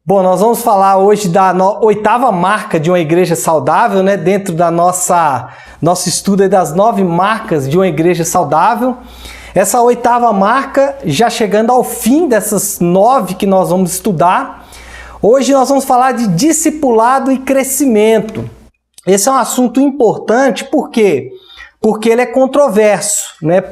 Bom, nós vamos falar hoje da oitava marca de uma igreja saudável, né? Dentro da nosso estudo das 9 marcas de uma igreja saudável. Essa oitava marca, já chegando ao fim dessas 9 que nós vamos estudar. Hoje nós vamos falar de discipulado e crescimento. Esse é um assunto importante, por quê? Porque ele é controverso, né?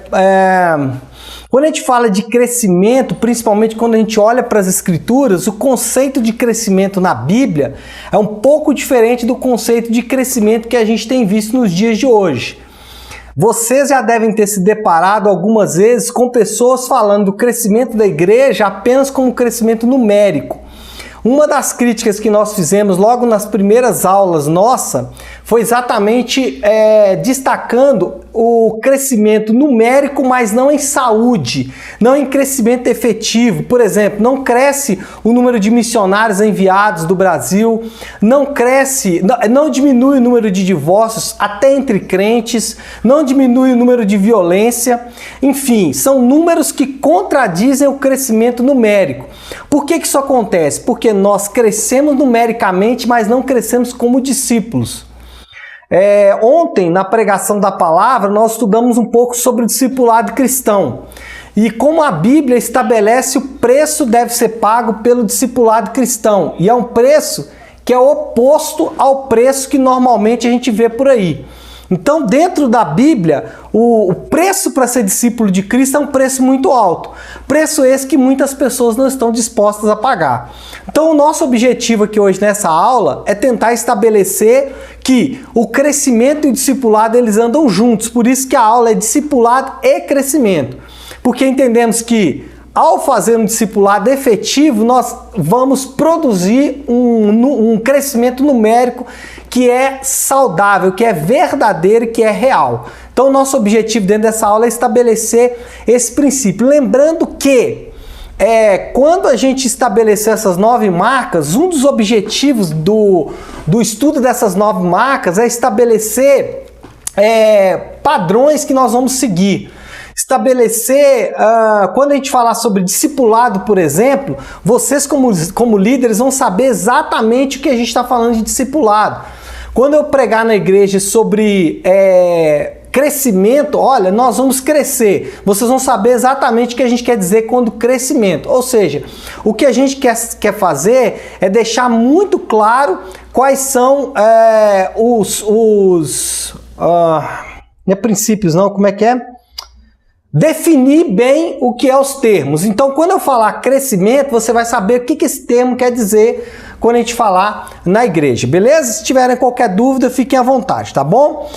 Quando a gente fala de crescimento, principalmente quando a gente olha para as Escrituras, o conceito de crescimento na Bíblia é um pouco diferente do conceito de crescimento que a gente tem visto nos dias de hoje. Vocês já devem ter se deparado algumas vezes com pessoas falando do crescimento da igreja apenas como crescimento numérico. Uma das críticas que nós fizemos logo nas primeiras aulas nossa foi exatamente destacando o crescimento numérico, mas não em saúde, não em crescimento efetivo. Por exemplo, não cresce o número de missionários enviados do Brasil, não diminui o número de divórcios até entre crentes, não diminui o número de violência. Enfim, são números que contradizem o crescimento numérico. Por que isso acontece? Porque nós crescemos numericamente, mas não crescemos como discípulos. Ontem, na pregação da palavra, nós estudamos um pouco sobre o discipulado cristão. E como a Bíblia estabelece o preço deve ser pago pelo discipulado cristão. E é um preço que é oposto ao preço que normalmente a gente vê por aí. Então, dentro da Bíblia, o preço para ser discípulo de Cristo é um preço muito alto. Preço esse que muitas pessoas não estão dispostas a pagar. Então, o nosso objetivo aqui hoje nessa aula é tentar estabelecer que o crescimento e o discipulado eles andam juntos. Por isso que a aula é discipulado e crescimento. Porque entendemos que ao fazer um discipulado efetivo, nós vamos produzir um crescimento numérico que é saudável, que é verdadeiro e que é real. Então, o nosso objetivo dentro dessa aula é estabelecer esse princípio. Lembrando que, quando a gente estabelecer essas 9 marcas, um dos objetivos do estudo dessas 9 marcas é estabelecer padrões que nós vamos seguir. Estabelecer, quando a gente falar sobre discipulado, por exemplo, vocês como líderes vão saber exatamente o que a gente está falando de discipulado. Quando eu pregar na igreja sobre crescimento, olha, nós vamos crescer. Vocês vão saber exatamente o que a gente quer dizer quando crescimento. Ou seja, o que a gente quer fazer é deixar muito claro quais são não é princípios não, como é que é? Definir bem o que é os termos. Então, quando eu falar crescimento, você vai saber o que esse termo quer dizer quando a gente falar na igreja, beleza? Se tiverem qualquer dúvida, fiquem à vontade, tá bom?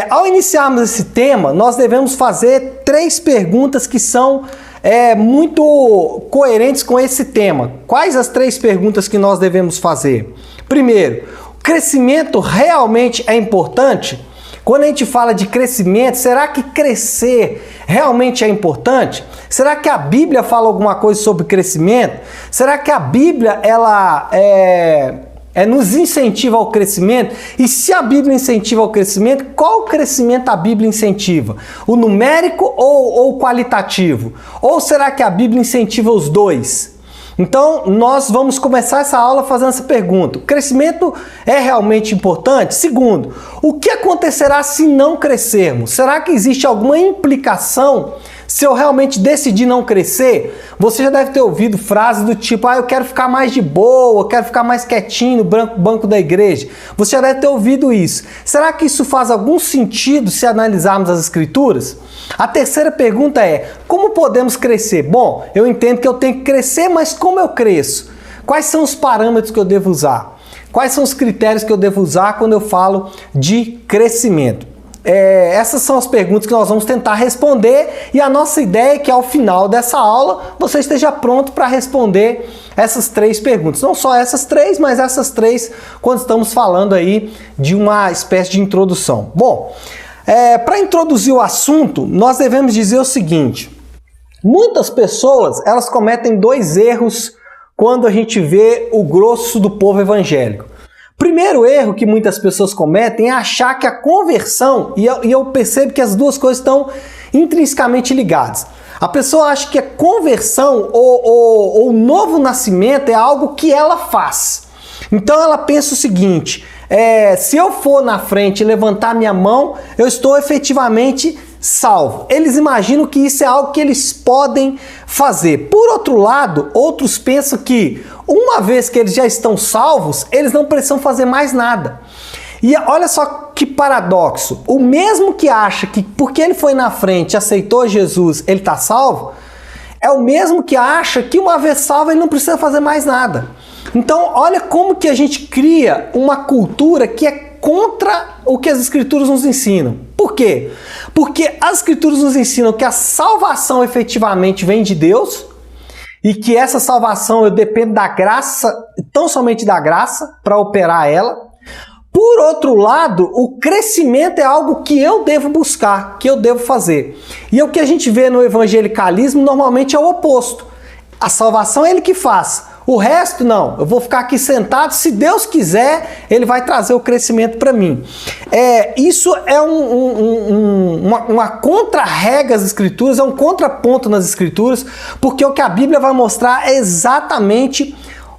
Ao iniciarmos esse tema, nós devemos fazer 3 perguntas que são muito coerentes com esse tema. Quais as 3 perguntas que nós devemos fazer? Primeiro, o crescimento realmente é importante? Quando a gente fala de crescimento, será que crescer realmente é importante? Será que a Bíblia fala alguma coisa sobre crescimento? Será que a Bíblia ela nos incentiva ao crescimento? E se a Bíblia incentiva ao crescimento, qual crescimento a Bíblia incentiva? O numérico ou o qualitativo? Ou será que a Bíblia incentiva os dois? Então, nós vamos começar essa aula fazendo essa pergunta. O crescimento é realmente importante? Segundo, o que acontecerá se não crescermos? Será que existe alguma implicação se eu realmente decidir não crescer? Você já deve ter ouvido frases do tipo, eu quero ficar mais de boa, eu quero ficar mais quietinho no banco da igreja. Você já deve ter ouvido isso. Será que isso faz algum sentido se analisarmos as Escrituras? A terceira pergunta é, como podemos crescer? Bom, eu entendo que eu tenho que crescer, mas como eu cresço? Quais são os parâmetros que eu devo usar? Quais são os critérios que eu devo usar quando eu falo de crescimento? Essas são as perguntas que nós vamos tentar responder e a nossa ideia é que ao final dessa aula você esteja pronto para responder essas 3 perguntas. Não só essas 3, mas essas 3 quando estamos falando aí de uma espécie de introdução. Bom, para introduzir o assunto, nós devemos dizer o seguinte: muitas pessoas elas cometem 2 erros quando a gente vê o grosso do povo evangélico. Primeiro erro que muitas pessoas cometem é achar que a conversão, e eu percebo que as duas coisas estão intrinsecamente ligadas. A pessoa acha que a conversão ou o novo nascimento é algo que ela faz. Então ela pensa o seguinte, se eu for na frente e levantar minha mão, eu estou efetivamente salvo. Eles imaginam que isso é algo que eles podem fazer. Por outro lado, outros pensam que uma vez que eles já estão salvos, eles não precisam fazer mais nada. E olha só que paradoxo, o mesmo que acha que porque ele foi na frente e aceitou Jesus, ele está salvo, é o mesmo que acha que uma vez salvo ele não precisa fazer mais nada. Então olha como que a gente cria uma cultura que é contra o que as Escrituras nos ensinam. Por quê? Porque as Escrituras nos ensinam que a salvação efetivamente vem de Deus e que essa salvação eu dependo da graça, tão somente da graça, para operar ela. Por outro lado, o crescimento é algo que eu devo buscar, que eu devo fazer. E o que a gente vê no evangelicalismo normalmente é o oposto. A salvação é ele que faz. O resto, não. Eu vou ficar aqui sentado. Se Deus quiser, ele vai trazer o crescimento para mim. Isso é uma contra-regra às Escrituras, é um contraponto nas Escrituras, porque o que a Bíblia vai mostrar é exatamente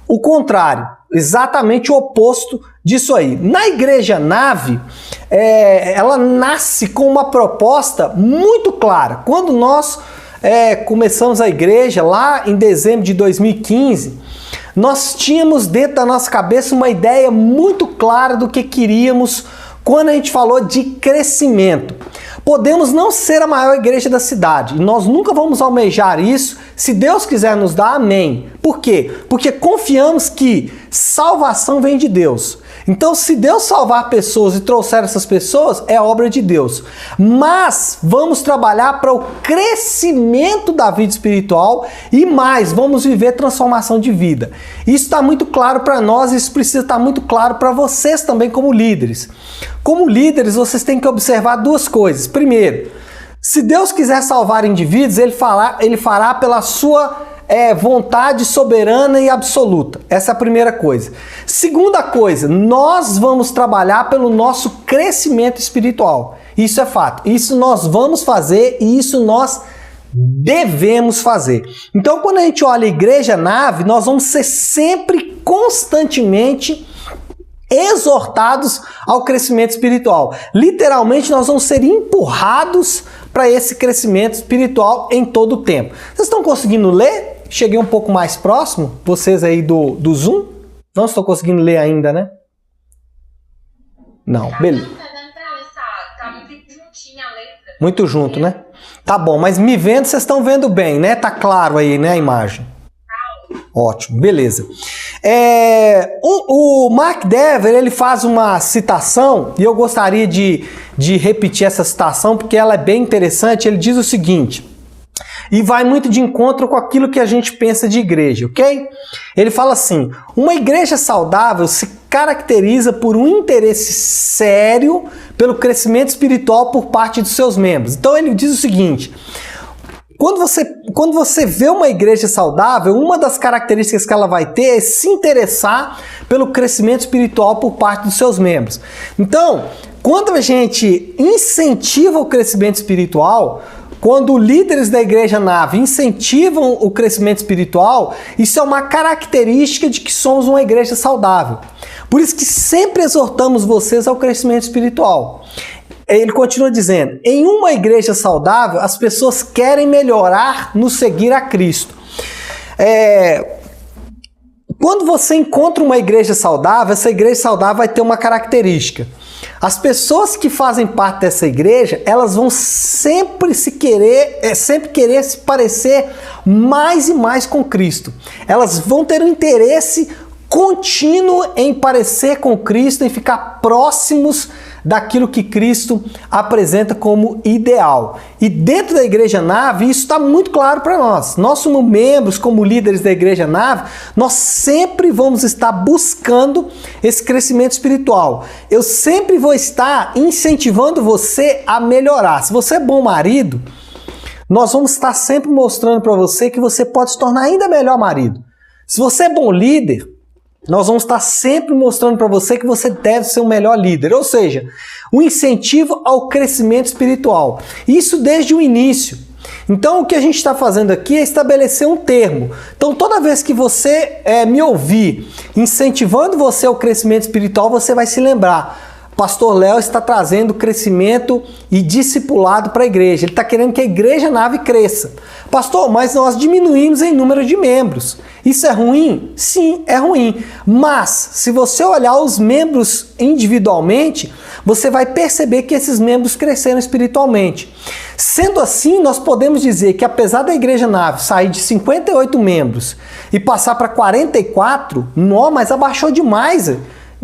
o contrário, exatamente o oposto disso aí. Na Igreja Nave, ela nasce com uma proposta muito clara. Quando nós começamos a igreja, lá em dezembro de 2015, nós tínhamos dentro da nossa cabeça uma ideia muito clara do que queríamos quando a gente falou de crescimento. Podemos não ser a maior igreja da cidade, e nós nunca vamos almejar isso, se Deus quiser nos dar, amém. Por quê? Porque confiamos que salvação vem de Deus. Então, se Deus salvar pessoas e trouxer essas pessoas, é obra de Deus. Mas vamos trabalhar para o crescimento da vida espiritual e mais, vamos viver transformação de vida. Isso está muito claro para nós e isso precisa estar muito claro para vocês também como líderes. Como líderes, vocês têm que observar duas coisas. Primeiro, se Deus quiser salvar indivíduos, ele fará pela sua vontade soberana e absoluta. Essa é a primeira coisa. Segunda coisa, nós vamos trabalhar pelo nosso crescimento espiritual. Isso é fato. Isso nós vamos fazer e isso nós devemos fazer. Então, quando a gente olha a Igreja Nave, nós vamos ser sempre, constantemente exortados ao crescimento espiritual. Literalmente, nós vamos ser empurrados para esse crescimento espiritual em todo o tempo. Vocês estão conseguindo ler? Cheguei um pouco mais próximo, vocês aí do Zoom. Não estou conseguindo ler ainda, né? Não, beleza. Tá muito juntinha a letra. Muito junto, né? Tá bom, mas me vendo, vocês estão vendo bem, né? Tá claro aí, né, a imagem? Ótimo, beleza. O Mark Dever, ele faz uma citação, e eu gostaria de repetir essa citação, porque ela é bem interessante. Ele diz o seguinte, e vai muito de encontro com aquilo que a gente pensa de igreja, ok? Ele fala assim, uma igreja saudável se caracteriza por um interesse sério pelo crescimento espiritual por parte dos seus membros. Então ele diz o seguinte, quando você vê uma igreja saudável, uma das características que ela vai ter é se interessar pelo crescimento espiritual por parte dos seus membros. Então, quando a gente incentiva o crescimento espiritual, quando líderes da Igreja Nave incentivam o crescimento espiritual, isso é uma característica de que somos uma igreja saudável. Por isso que sempre exortamos vocês ao crescimento espiritual. Ele continua dizendo, em uma igreja saudável, as pessoas querem melhorar no seguir a Cristo. Quando você encontra uma igreja saudável, essa igreja saudável vai ter uma característica. As pessoas que fazem parte dessa igreja, elas vão sempre querer se parecer mais e mais com Cristo. Elas vão ter um interesse contínuo em parecer com Cristo, em ficar próximos daquilo que Cristo apresenta como ideal. E dentro da Igreja Nave, isso está muito claro para nós. Nós como membros, como líderes da Igreja Nave, nós sempre vamos estar buscando esse crescimento espiritual. Eu sempre vou estar incentivando você a melhorar. Se você é bom marido, nós vamos estar sempre mostrando para você que você pode se tornar ainda melhor marido. Se você é bom líder, nós vamos estar sempre mostrando para você que você deve ser um melhor líder. Ou seja, um incentivo ao crescimento espiritual. Isso desde o início. Então, o que a gente está fazendo aqui é estabelecer um termo. Então, toda vez que você me ouvir incentivando você ao crescimento espiritual, você vai se lembrar. Pastor Léo está trazendo crescimento e discipulado para a igreja. Ele está querendo que a igreja nave cresça. Pastor, mas nós diminuímos em número de membros. Isso é ruim? Sim, é ruim. Mas, se você olhar os membros individualmente, você vai perceber que esses membros cresceram espiritualmente. Sendo assim, nós podemos dizer que apesar da igreja nave sair de 58 membros e passar para 44, não, mas abaixou demais.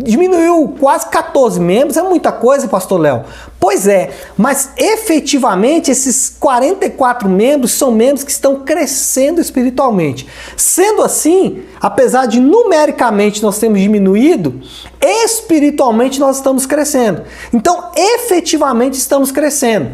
Diminuiu quase 14 membros, é muita coisa, pastor Léo. Pois é, mas efetivamente esses 44 membros são membros que estão crescendo espiritualmente. Sendo assim, apesar de numericamente nós termos diminuído, espiritualmente nós estamos crescendo. Então, efetivamente estamos crescendo.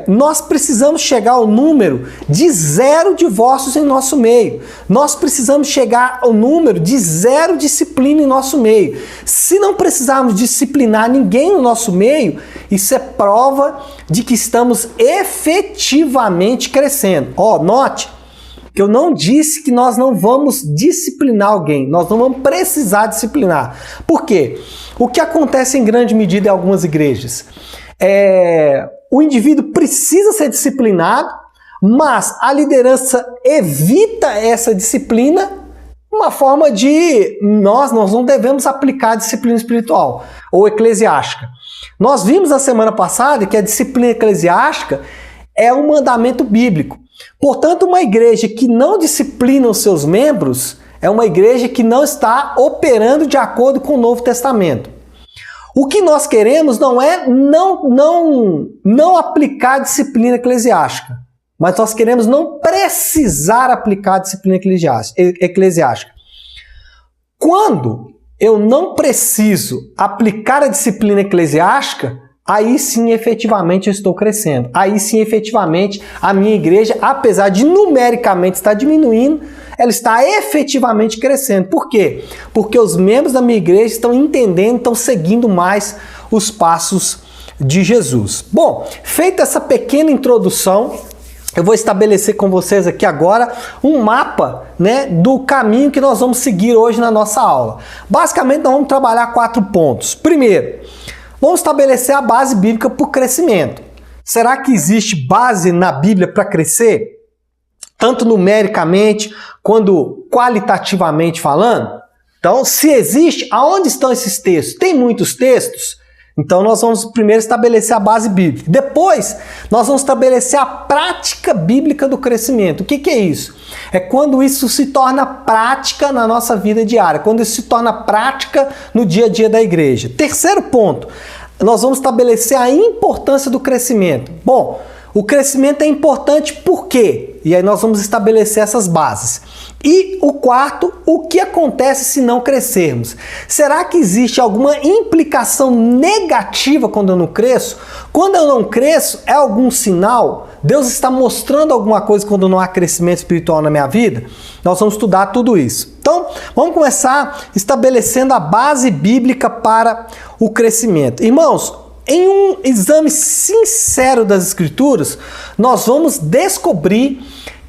Nós precisamos chegar ao número de 0 divórcios em nosso meio. Nós precisamos chegar ao número de 0 disciplina em nosso meio. Se não precisarmos disciplinar ninguém no nosso meio, isso é prova de que estamos efetivamente crescendo. Note que eu não disse que nós não vamos disciplinar alguém, nós não vamos precisar disciplinar. Por quê? O que acontece em grande medida em algumas igrejas? O indivíduo precisa ser disciplinado, mas a liderança evita essa disciplina, uma forma de nós não devemos aplicar a disciplina espiritual ou eclesiástica. Nós vimos na semana passada que a disciplina eclesiástica é um mandamento bíblico. Portanto, uma igreja que não disciplina os seus membros é uma igreja que não está operando de acordo com o Novo Testamento. O que nós queremos não é não aplicar a disciplina eclesiástica, mas nós queremos não precisar aplicar a disciplina eclesiástica. Quando eu não preciso aplicar a disciplina eclesiástica, aí sim efetivamente eu estou crescendo. Aí sim efetivamente a minha igreja, apesar de numericamente estar diminuindo, ela está efetivamente crescendo. Por quê? Porque os membros da minha igreja estão entendendo, estão seguindo mais os passos de Jesus. Bom, feita essa pequena introdução, eu vou estabelecer com vocês aqui agora um mapa, do caminho que nós vamos seguir hoje na nossa aula. Basicamente, nós vamos trabalhar 4 pontos. Primeiro, vamos estabelecer a base bíblica para o crescimento. Será que existe base na Bíblia para crescer? Tanto numericamente quanto qualitativamente falando? Então, se existe, aonde estão esses textos? Tem muitos textos? Então, nós vamos primeiro estabelecer a base bíblica. Depois, nós vamos estabelecer a prática bíblica do crescimento. O que é isso? É quando isso se torna prática na nossa vida diária, quando isso se torna prática no dia a dia da igreja. Terceiro ponto, nós vamos estabelecer a importância do crescimento. Bom, o crescimento é importante por quê? E aí nós vamos estabelecer essas bases. E o quarto, o que acontece se não crescermos? Será que existe alguma implicação negativa quando eu não cresço? Quando eu não cresço, é algum sinal? Deus está mostrando alguma coisa quando não há crescimento espiritual na minha vida? Nós vamos estudar tudo isso. Então, vamos começar estabelecendo a base bíblica para o crescimento. Irmãos, em um exame sincero das Escrituras, nós vamos descobrir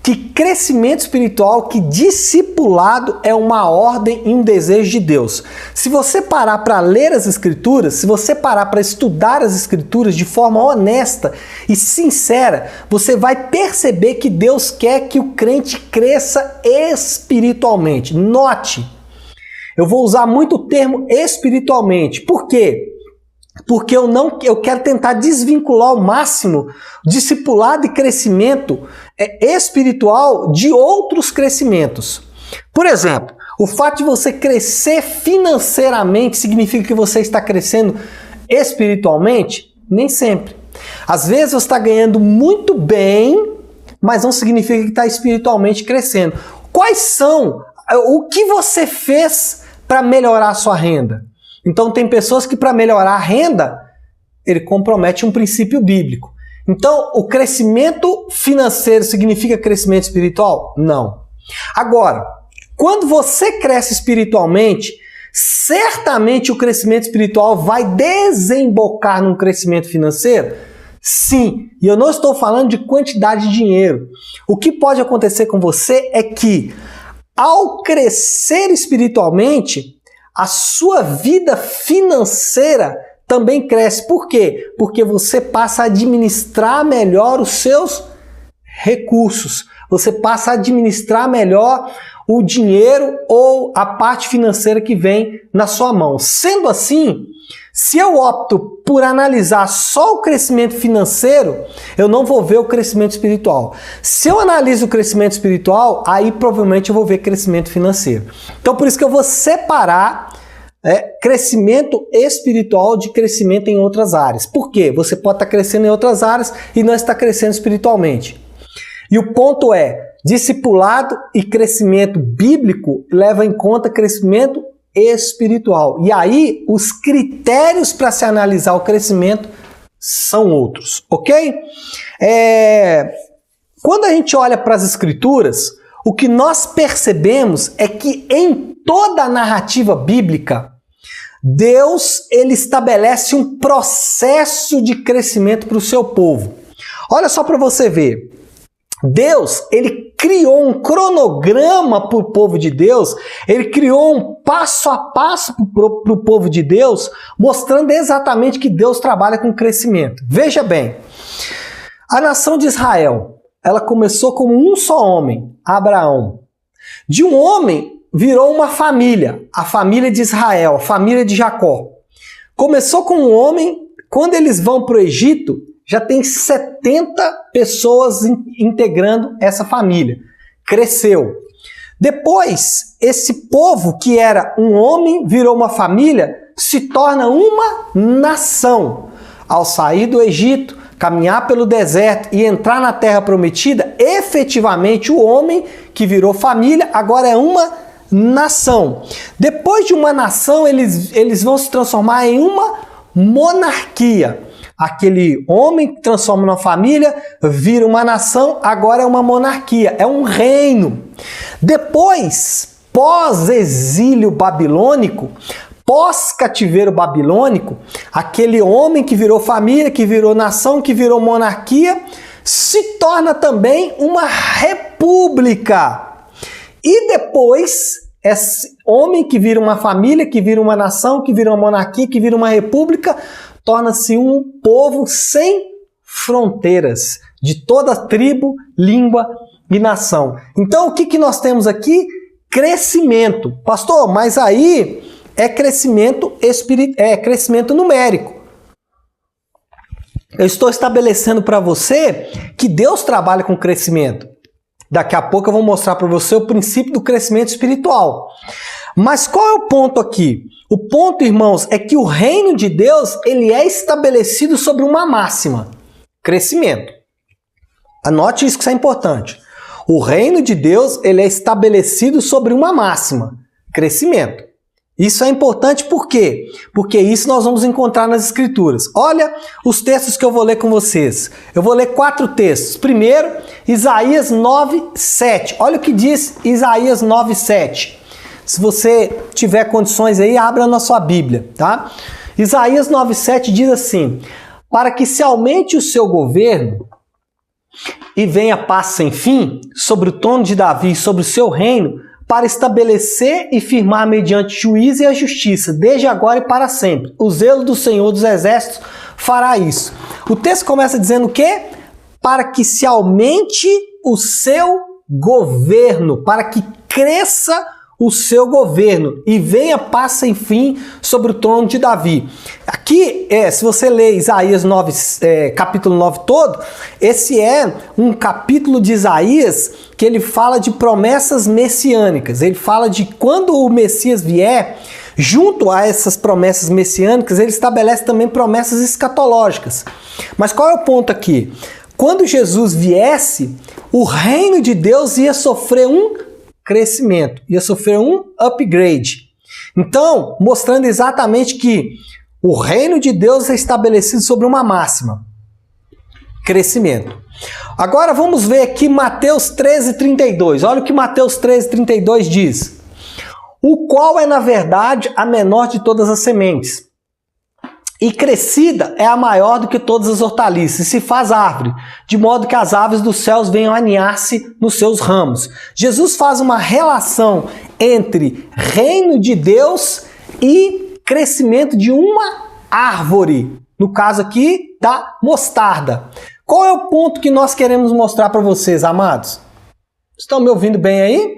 que crescimento espiritual, que discipulado é uma ordem e um desejo de Deus. Se você parar para ler as Escrituras, se você parar para estudar as Escrituras de forma honesta e sincera, você vai perceber que Deus quer que o crente cresça espiritualmente. Note, eu vou usar muito o termo espiritualmente. Por quê? Porque eu quero tentar desvincular ao máximo discipulado e crescimento espiritual de outros crescimentos. Por exemplo, o fato de você crescer financeiramente significa que você está crescendo espiritualmente? Nem sempre. Às vezes você está ganhando muito bem, mas não significa que está espiritualmente crescendo. Quais são? O que você fez para melhorar a sua renda? Então tem pessoas que para melhorar a renda, ele compromete um princípio bíblico. Então o crescimento financeiro significa crescimento espiritual? Não. Agora, quando você cresce espiritualmente, certamente o crescimento espiritual vai desembocar num crescimento financeiro? Sim, e eu não estou falando de quantidade de dinheiro. O que pode acontecer com você é que, ao crescer espiritualmente, a sua vida financeira também cresce. Por quê? Porque você passa a administrar melhor os seus recursos. Você passa a administrar melhor o dinheiro ou a parte financeira que vem na sua mão. Sendo assim, se eu opto por analisar só o crescimento financeiro, eu não vou ver o crescimento espiritual. Se eu analiso o crescimento espiritual, aí provavelmente eu vou ver crescimento financeiro. Então por isso que eu vou separar crescimento espiritual de crescimento em outras áreas. Por quê? Você pode estar crescendo em outras áreas e não está crescendo espiritualmente. E o ponto é, discipulado e crescimento bíblico leva em conta crescimento espiritual. E aí, os critérios para se analisar o crescimento são outros, ok? Quando a gente olha para as Escrituras, o que nós percebemos é que em toda a narrativa bíblica, Deus ele estabelece um processo de crescimento para o seu povo. Olha só para você ver. Deus, ele criou um cronograma para o povo de Deus, ele criou um passo a passo para o povo de Deus, mostrando exatamente que Deus trabalha com crescimento. Veja bem, a nação de Israel, ela começou como um só homem, Abraão. De um homem virou uma família, a família de Israel, a família de Jacó. Começou com um homem, quando eles vão para o Egito, já tem 70 pessoas integrando essa família. Cresceu. Depois, esse povo que era um homem, virou uma família, se torna uma nação. Ao sair do Egito, caminhar pelo deserto e entrar na terra prometida, efetivamente o homem que virou família agora é uma nação. Depois de uma nação, eles vão se transformar em uma monarquia. Aquele homem que transforma uma família, vira uma nação, agora é uma monarquia, é um reino. Depois, pós-exílio babilônico, pós-cativeiro babilônico, aquele homem que virou família, que virou nação, que virou monarquia, se torna também uma república. E depois, esse homem que vira uma família, que vira uma nação, que vira uma monarquia, que vira uma república, torna-se um povo sem fronteiras, de toda tribo, língua e nação. Então, o que nós temos aqui? Crescimento. Pastor, mas aí é crescimento crescimento numérico. Eu estou estabelecendo para você que Deus trabalha com crescimento. Daqui a pouco eu vou mostrar para você o princípio do crescimento espiritual. Mas qual é o ponto aqui? O ponto, irmãos, é que o reino de Deus ele é estabelecido sobre uma máxima: crescimento. Anote isso que isso é importante. O reino de Deus ele é estabelecido sobre uma máxima: crescimento. Isso é importante por quê? Porque isso nós vamos encontrar nas Escrituras. Olha os textos que eu vou ler com vocês. Eu vou ler 4 textos. Primeiro, Isaías 9:7. Olha o que diz Isaías 9:7. Se você tiver condições aí, abra na sua Bíblia, tá? Isaías 9:7 diz assim: para que se aumente o seu governo e venha paz sem fim sobre o trono de Davi e sobre o seu reino, para estabelecer e firmar mediante juízo e a justiça, desde agora e para sempre. O zelo do Senhor dos Exércitos fará isso. O texto começa dizendo o quê? Para que se aumente o seu governo, para que cresça o seu governo e venha paz sem fim sobre o trono de Davi. Aqui, se você ler Isaías 9, capítulo 9 todo, esse é um capítulo de Isaías que ele fala de promessas messiânicas. Ele fala de quando o Messias vier, junto a essas promessas messiânicas, ele estabelece também promessas escatológicas. Mas qual é o ponto aqui? Quando Jesus viesse, o reino de Deus ia sofrer um crescimento, ia sofrer um upgrade. Então, mostrando exatamente que o reino de Deus é estabelecido sobre uma máxima: crescimento. Agora vamos ver aqui Mateus 13:32. Olha o que Mateus 13:32 diz: o qual é na verdade a menor de todas as sementes, e crescida é a maior do que todas as hortaliças, e se faz árvore, de modo que as aves dos céus venham aninhar-se nos seus ramos. Jesus faz uma relação entre reino de Deus e crescimento de uma árvore, no caso aqui da mostarda. Qual é o ponto que nós queremos mostrar para vocês, amados? Estão me ouvindo bem aí?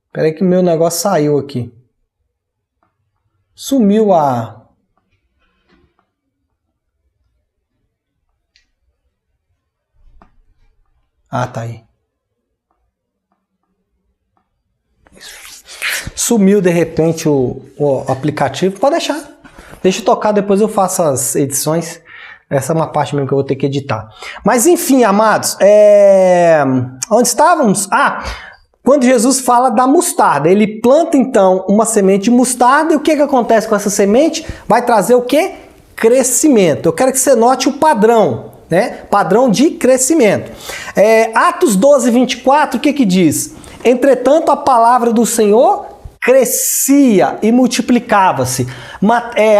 Espera aí que o meu negócio saiu aqui. Sumiu a... Ah, tá aí. Sumiu de repente o aplicativo. Pode deixar. Deixa eu tocar, depois eu faço as edições. Essa é uma parte mesmo que eu vou ter que editar. Mas enfim, amados, onde estávamos? Quando Jesus fala da mostarda, ele planta então uma semente de mostarda e o que acontece com essa semente? Vai trazer o quê? Crescimento. Eu quero que você note o padrão, né? Padrão de crescimento. Atos 12, 24, o que diz? Entretanto, a palavra do Senhor crescia e multiplicava-se.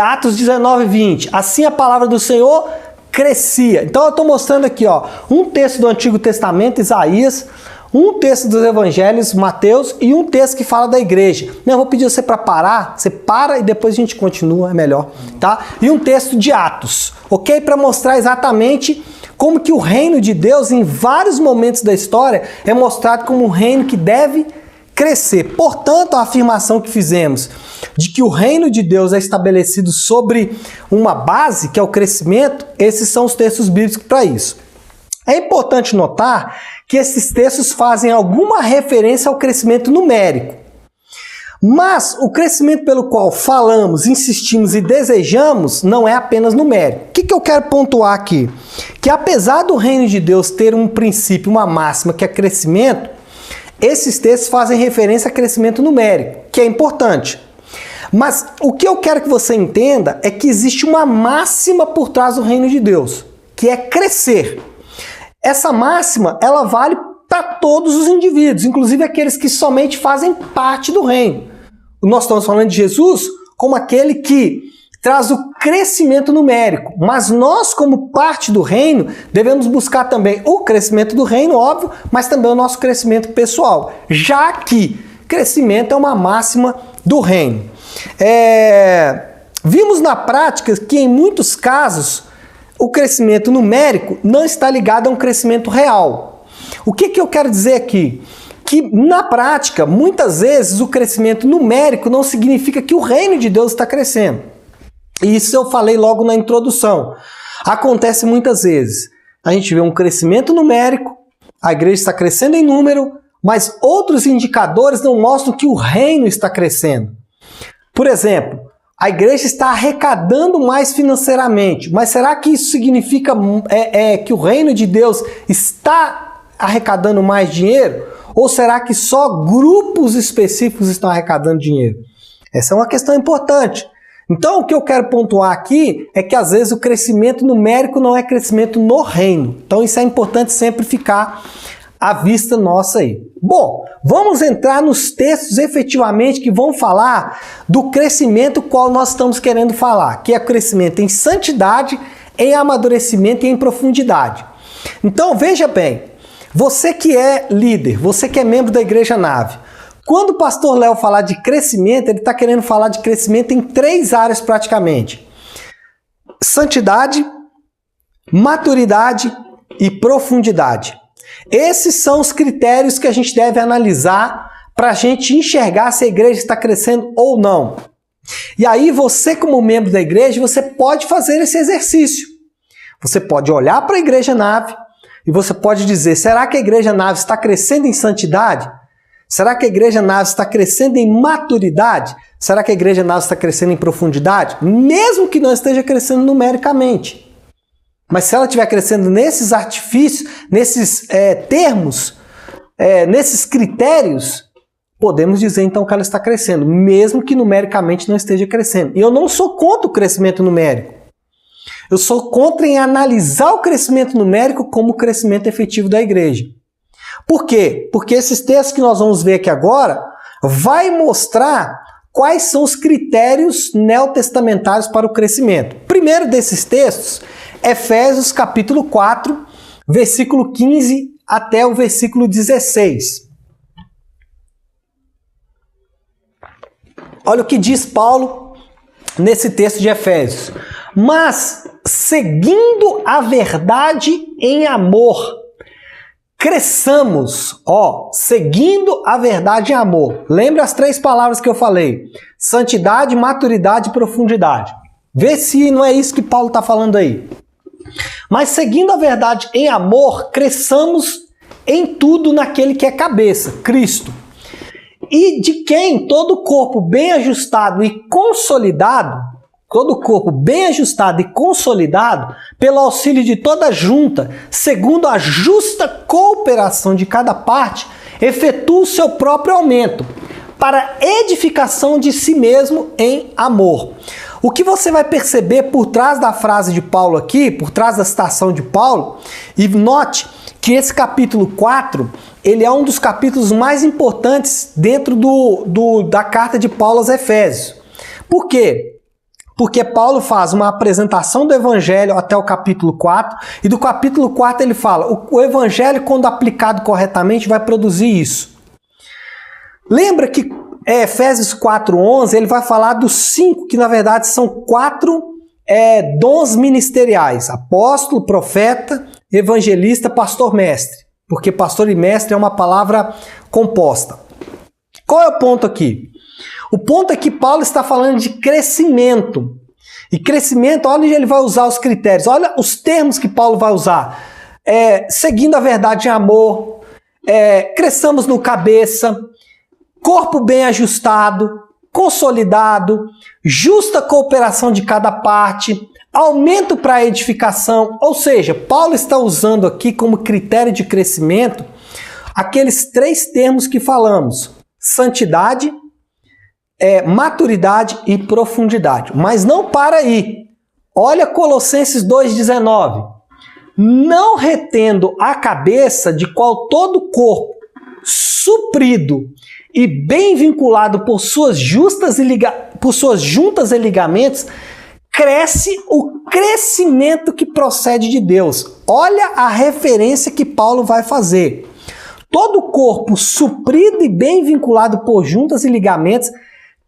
Atos 19, 20. Assim a palavra do Senhor crescia. Então eu estou mostrando aqui, um texto do Antigo Testamento, Isaías, um texto dos Evangelhos, Mateus, e um texto que fala da igreja. Eu vou pedir você para parar, você para e depois a gente continua, é melhor, tá? E um texto de Atos, ok? Para mostrar exatamente como que o reino de Deus, em vários momentos da história, é mostrado como um reino que deve crescer. Portanto, a afirmação que fizemos de que o reino de Deus é estabelecido sobre uma base, que é o crescimento, esses são os textos bíblicos para isso. É importante notar que esses textos fazem alguma referência ao crescimento numérico. Mas o crescimento pelo qual falamos, insistimos e desejamos não é apenas numérico. O que eu quero pontuar aqui? Que apesar do reino de Deus ter um princípio, uma máxima, que é crescimento, esses textos fazem referência a crescimento numérico, que é importante. Mas o que eu quero que você entenda é que existe uma máxima por trás do reino de Deus, que é crescer. Essa máxima, ela vale para todos os indivíduos, inclusive aqueles que somente fazem parte do reino. Nós estamos falando de Jesus como aquele que traz o crescimento numérico, mas nós, como parte do reino, devemos buscar também o crescimento do reino, óbvio, mas também o nosso crescimento pessoal, já que crescimento é uma máxima do reino. Vimos na prática que, em muitos casos, o crescimento numérico não está ligado a um crescimento real. O que eu quero dizer aqui? Que, na prática, muitas vezes o crescimento numérico não significa que o reino de Deus está crescendo. E isso eu falei logo na introdução. Acontece muitas vezes. A gente vê um crescimento numérico, a igreja está crescendo em número, mas outros indicadores não mostram que o reino está crescendo. Por exemplo, a igreja está arrecadando mais financeiramente, mas será que isso significa que o reino de Deus está arrecadando mais dinheiro? Ou será que só grupos específicos estão arrecadando dinheiro? Essa é uma questão importante. Então, o que eu quero pontuar aqui é que, às vezes, o crescimento numérico não é crescimento no reino. Então, isso é importante sempre ficar à vista nossa aí. Bom, vamos entrar nos textos efetivamente que vão falar do crescimento qual nós estamos querendo falar, que é crescimento em santidade, em amadurecimento e em profundidade. Então, veja bem, você que é líder, você que é membro da Igreja Nave, quando o pastor Léo falar de crescimento, ele está querendo falar de crescimento em 3 áreas praticamente: santidade, maturidade e profundidade. Esses são os critérios que a gente deve analisar para a gente enxergar se a igreja está crescendo ou não. E aí você, como membro da igreja, você pode fazer esse exercício. Você pode olhar para a Igreja Nave e você pode dizer: será que a Igreja Nave está crescendo em santidade? Será que a Igreja Nave está crescendo em maturidade? Será que a Igreja Nave está crescendo em profundidade? Mesmo que não esteja crescendo numericamente. Mas se ela estiver crescendo nesses artifícios, nesses termos, nesses critérios, podemos dizer então que ela está crescendo, mesmo que numericamente não esteja crescendo. E eu não sou contra o crescimento numérico. Eu sou contra em analisar o crescimento numérico como o crescimento efetivo da igreja. Por quê? Porque esses textos que nós vamos ver aqui agora vai mostrar quais são os critérios neotestamentários para o crescimento. Primeiro desses textos, Efésios capítulo 4, versículo 15 até o versículo 16. Olha o que diz Paulo nesse texto de Efésios. Mas, seguindo a verdade em amor, cresçamos, seguindo a verdade em amor. Lembre as 3 palavras que eu falei: santidade, maturidade e profundidade. Vê se não é isso que Paulo está falando aí. Mas seguindo a verdade em amor, cresçamos em tudo naquele que é cabeça, Cristo. E de quem todo o corpo bem ajustado e consolidado, pelo auxílio de toda junta, segundo a justa cooperação de cada parte, efetua o seu próprio aumento, para edificação de si mesmo em amor. O que você vai perceber por trás da frase de Paulo aqui, por trás da citação de Paulo, e note que esse capítulo 4, ele é um dos capítulos mais importantes dentro da carta de Paulo aos Efésios. Por quê? Porque Paulo faz uma apresentação do Evangelho até o capítulo 4, e do capítulo 4 ele fala, o Evangelho, quando aplicado corretamente, vai produzir isso. Lembra que Efésios 4:11, ele vai falar dos 5, que na verdade são 4 dons ministeriais: apóstolo, profeta, evangelista, pastor, mestre. Porque pastor e mestre é uma palavra composta. Qual é o ponto aqui? O ponto é que Paulo está falando de crescimento. E crescimento, olha onde ele vai usar os critérios. Olha os termos que Paulo vai usar. Seguindo a verdade em amor, cresçamos no cabeça, corpo bem ajustado, consolidado, justa cooperação de cada parte, aumento para a edificação. Ou seja, Paulo está usando aqui como critério de crescimento aqueles 3 termos que falamos: santidade, maturidade e profundidade. Mas não para aí. Olha Colossenses 2,19. Não retendo a cabeça, de qual todo o corpo, suprido e bem vinculado por suas juntas e ligamentos, cresce o crescimento que procede de Deus. Olha a referência que Paulo vai fazer. Todo o corpo suprido e bem vinculado por juntas e ligamentos,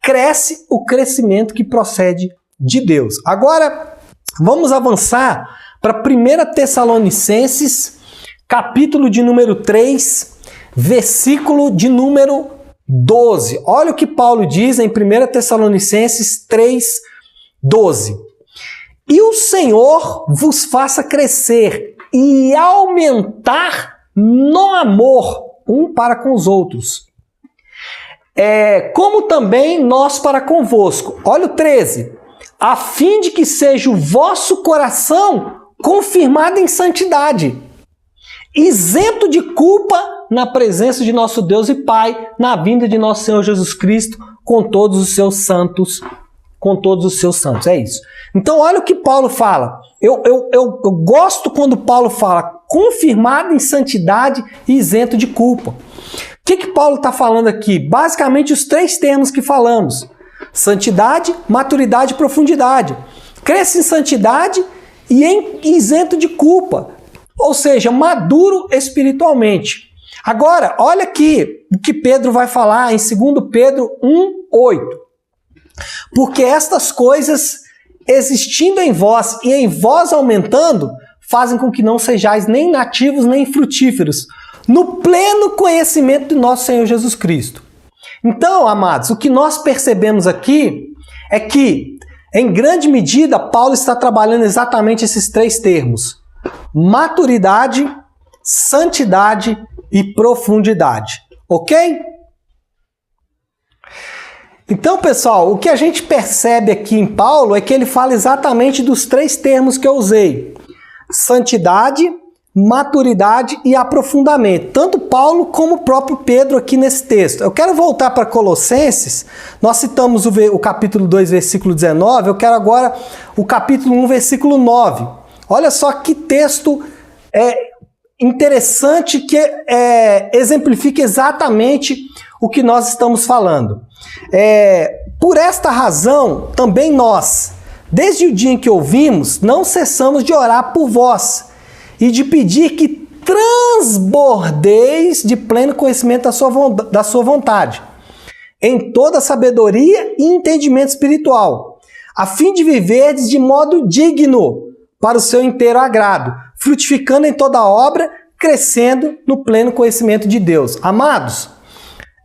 cresce o crescimento que procede de Deus. Agora, vamos avançar para 1 Tessalonicenses, capítulo de número 3, versículo de número 12. Olha o que Paulo diz em 1 Tessalonicenses 3:12. E o Senhor vos faça crescer e aumentar no amor um para com os outros, como também nós para convosco. Olha o 13. A fim de que seja o vosso coração confirmado em santidade, isento de culpa na presença de nosso Deus e Pai, na vinda de nosso Senhor Jesus Cristo, com todos os seus santos. É isso. Então olha o que Paulo fala. Eu gosto quando Paulo fala confirmado em santidade e isento de culpa. O que Paulo está falando aqui? Basicamente os 3 termos que falamos: santidade, maturidade e profundidade. Cresce em santidade e isento de culpa. Ou seja, maduro espiritualmente. Agora, olha aqui o que Pedro vai falar em 2 Pedro 1:8. Porque estas coisas, existindo em vós e em vós aumentando, fazem com que não sejais nem nativos nem frutíferos, no pleno conhecimento de nosso Senhor Jesus Cristo. Então, amados, o que nós percebemos aqui é que, em grande medida, Paulo está trabalhando exatamente esses 3 termos: maturidade, santidade e profundidade. Ok? Então, pessoal, o que a gente percebe aqui em Paulo é que ele fala exatamente dos 3 termos que eu usei: santidade, maturidade e aprofundamento. Tanto Paulo como o próprio Pedro aqui nesse texto. Eu quero voltar para Colossenses. Nós citamos o capítulo 2, versículo 19. Eu quero agora o capítulo 1, versículo 9. Olha só que texto interessante que exemplifica exatamente o que nós estamos falando. Por esta razão, também nós, desde o dia em que ouvimos, não cessamos de orar por vós e de pedir que transbordeis de pleno conhecimento da sua vontade, em toda sabedoria e entendimento espiritual, a fim de viverdes de modo digno para o seu inteiro agrado, frutificando em toda obra, crescendo no pleno conhecimento de Deus. Amados,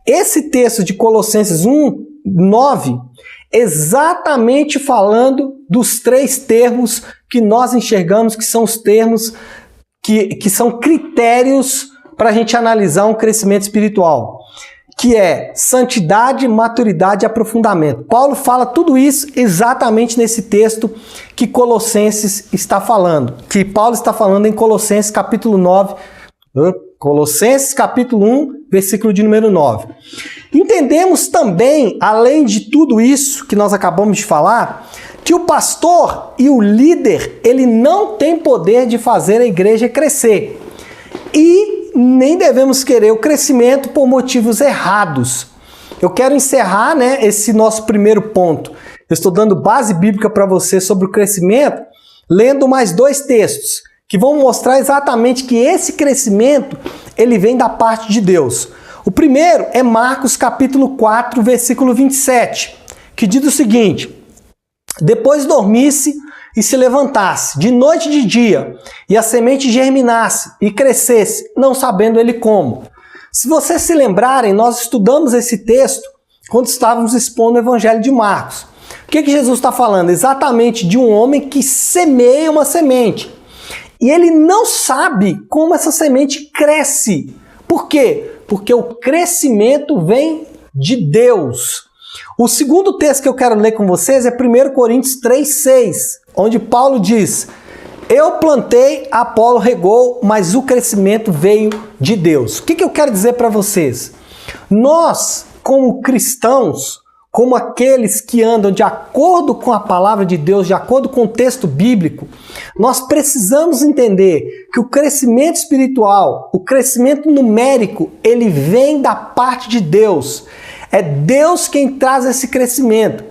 esse texto de Colossenses 1:9, exatamente falando dos três termos que nós enxergamos que são os termos que são critérios para a gente analisar um crescimento espiritual, que é santidade, maturidade e aprofundamento. Paulo fala tudo isso exatamente nesse texto que Colossenses está falando, que Paulo está falando em Colossenses capítulo 9, Colossenses capítulo 1, versículo de número 9. Entendemos também, além de tudo isso que nós acabamos de falar, que o pastor e o líder, ele não tem poder de fazer a igreja crescer. E nem devemos querer o crescimento por motivos errados. Eu quero encerrar, esse nosso primeiro ponto. Eu estou dando base bíblica para você sobre o crescimento, lendo mais dois textos, que vão mostrar exatamente que esse crescimento, ele vem da parte de Deus. O primeiro é Marcos capítulo 4, versículo 27, que diz o seguinte: depois dormisse e se levantasse, de noite e de dia, e a semente germinasse e crescesse, não sabendo ele como. Se vocês se lembrarem, nós estudamos esse texto quando estávamos expondo o Evangelho de Marcos. O que Jesus está falando? Exatamente de um homem que semeia uma semente. E ele não sabe como essa semente cresce. Por quê? Porque o crescimento vem de Deus. O segundo texto que eu quero ler com vocês é 1 Coríntios 3,6, onde Paulo diz: eu plantei, Apolo regou, mas o crescimento veio de Deus. O que eu quero dizer para vocês? Nós, como cristãos, como aqueles que andam de acordo com a palavra de Deus, de acordo com o texto bíblico, nós precisamos entender que o crescimento espiritual, o crescimento numérico, ele vem da parte de Deus. É Deus quem traz esse crescimento.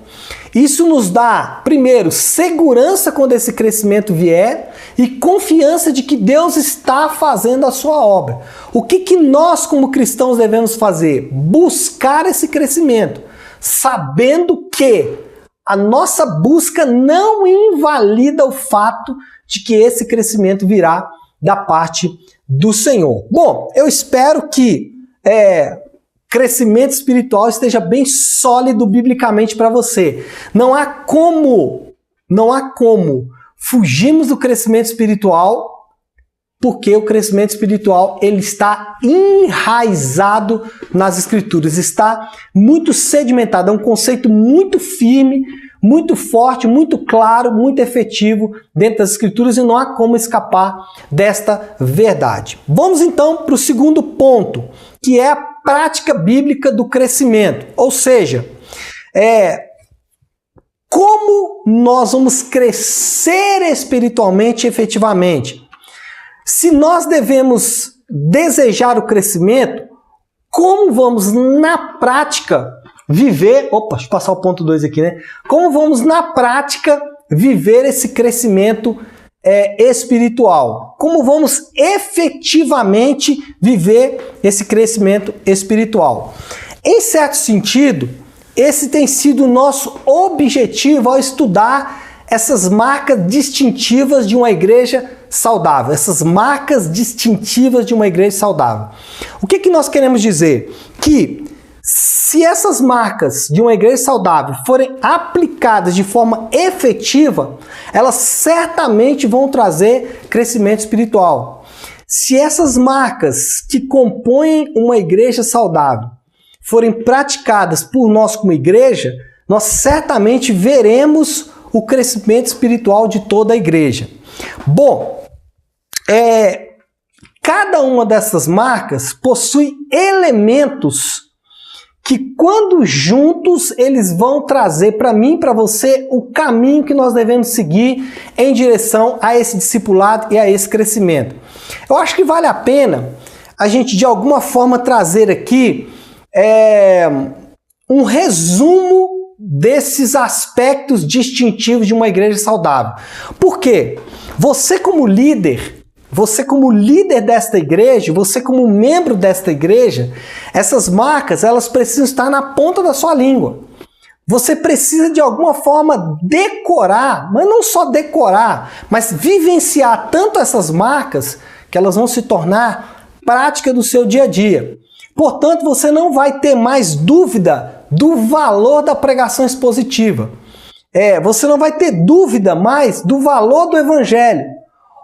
Isso nos dá, primeiro, segurança quando esse crescimento vier e confiança de que Deus está fazendo a sua obra. O que nós, como cristãos, devemos fazer? Buscar esse crescimento, sabendo que a nossa busca não invalida o fato de que esse crescimento virá da parte do Senhor. Bom, eu espero que crescimento espiritual esteja bem sólido biblicamente para você. Não há como fugirmos do crescimento espiritual, porque o crescimento espiritual ele está enraizado nas Escrituras, está muito sedimentado, é um conceito muito firme, muito forte, muito claro, muito efetivo dentro das Escrituras e não há como escapar desta verdade. Vamos então para o segundo ponto, que é a prática bíblica do crescimento, ou seja, como nós vamos crescer espiritualmente e efetivamente. Se nós devemos desejar o crescimento, como vamos na prática viver... Opa, deixa eu passar o ponto 2 aqui, né? Como vamos na prática viver esse crescimento espiritual? Como vamos efetivamente viver esse crescimento espiritual? Em certo sentido, esse tem sido o nosso objetivo ao estudar essas marcas distintivas de uma igreja saudável, essas marcas distintivas de uma igreja saudável. O que nós queremos dizer? Que se essas marcas de uma igreja saudável forem aplicadas de forma efetiva, elas certamente vão trazer crescimento espiritual. Se essas marcas que compõem uma igreja saudável forem praticadas por nós como igreja, nós certamente veremos o crescimento espiritual de toda a igreja. Bom, cada uma dessas marcas possui elementos que quando juntos eles vão trazer para mim e para você o caminho que nós devemos seguir em direção a esse discipulado e a esse crescimento. Eu acho que vale a pena a gente de alguma forma trazer aqui um resumo desses aspectos distintivos de uma igreja saudável. Por quê? Você como líder desta igreja, você como membro desta igreja, essas marcas, elas precisam estar na ponta da sua língua. Você precisa de alguma forma decorar, mas não só decorar, mas vivenciar tanto essas marcas que elas vão se tornar prática do seu dia a dia. Portanto, você não vai ter mais dúvida do valor da pregação expositiva. Você não vai ter dúvida mais do valor do evangelho.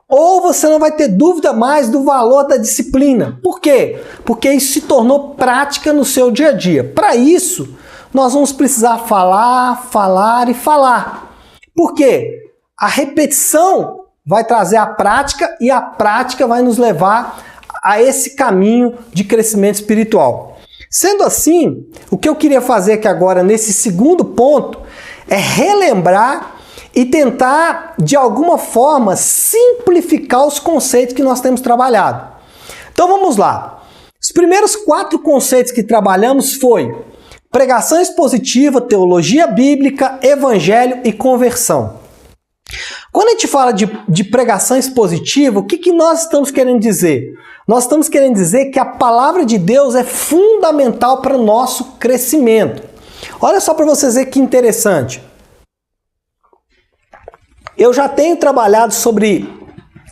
Ou você não vai ter dúvida mais do valor da disciplina. Por quê? Porque isso se tornou prática no seu dia a dia. Para isso, nós vamos precisar falar, falar e falar. Por quê? A repetição vai trazer a prática e a prática vai nos levar a esse caminho de crescimento espiritual. Sendo assim, o que eu queria fazer aqui agora, nesse segundo ponto, é relembrar e tentar, de alguma forma, simplificar os conceitos que nós temos trabalhado. Então vamos lá. Os primeiros 4 conceitos que trabalhamos foi pregação expositiva, teologia bíblica, evangelho e conversão. Quando a gente fala de pregação expositiva, o que nós estamos querendo dizer? Nós estamos querendo dizer que a palavra de Deus é fundamental para o nosso crescimento. Olha só para vocês verem que interessante. Eu já tenho trabalhado sobre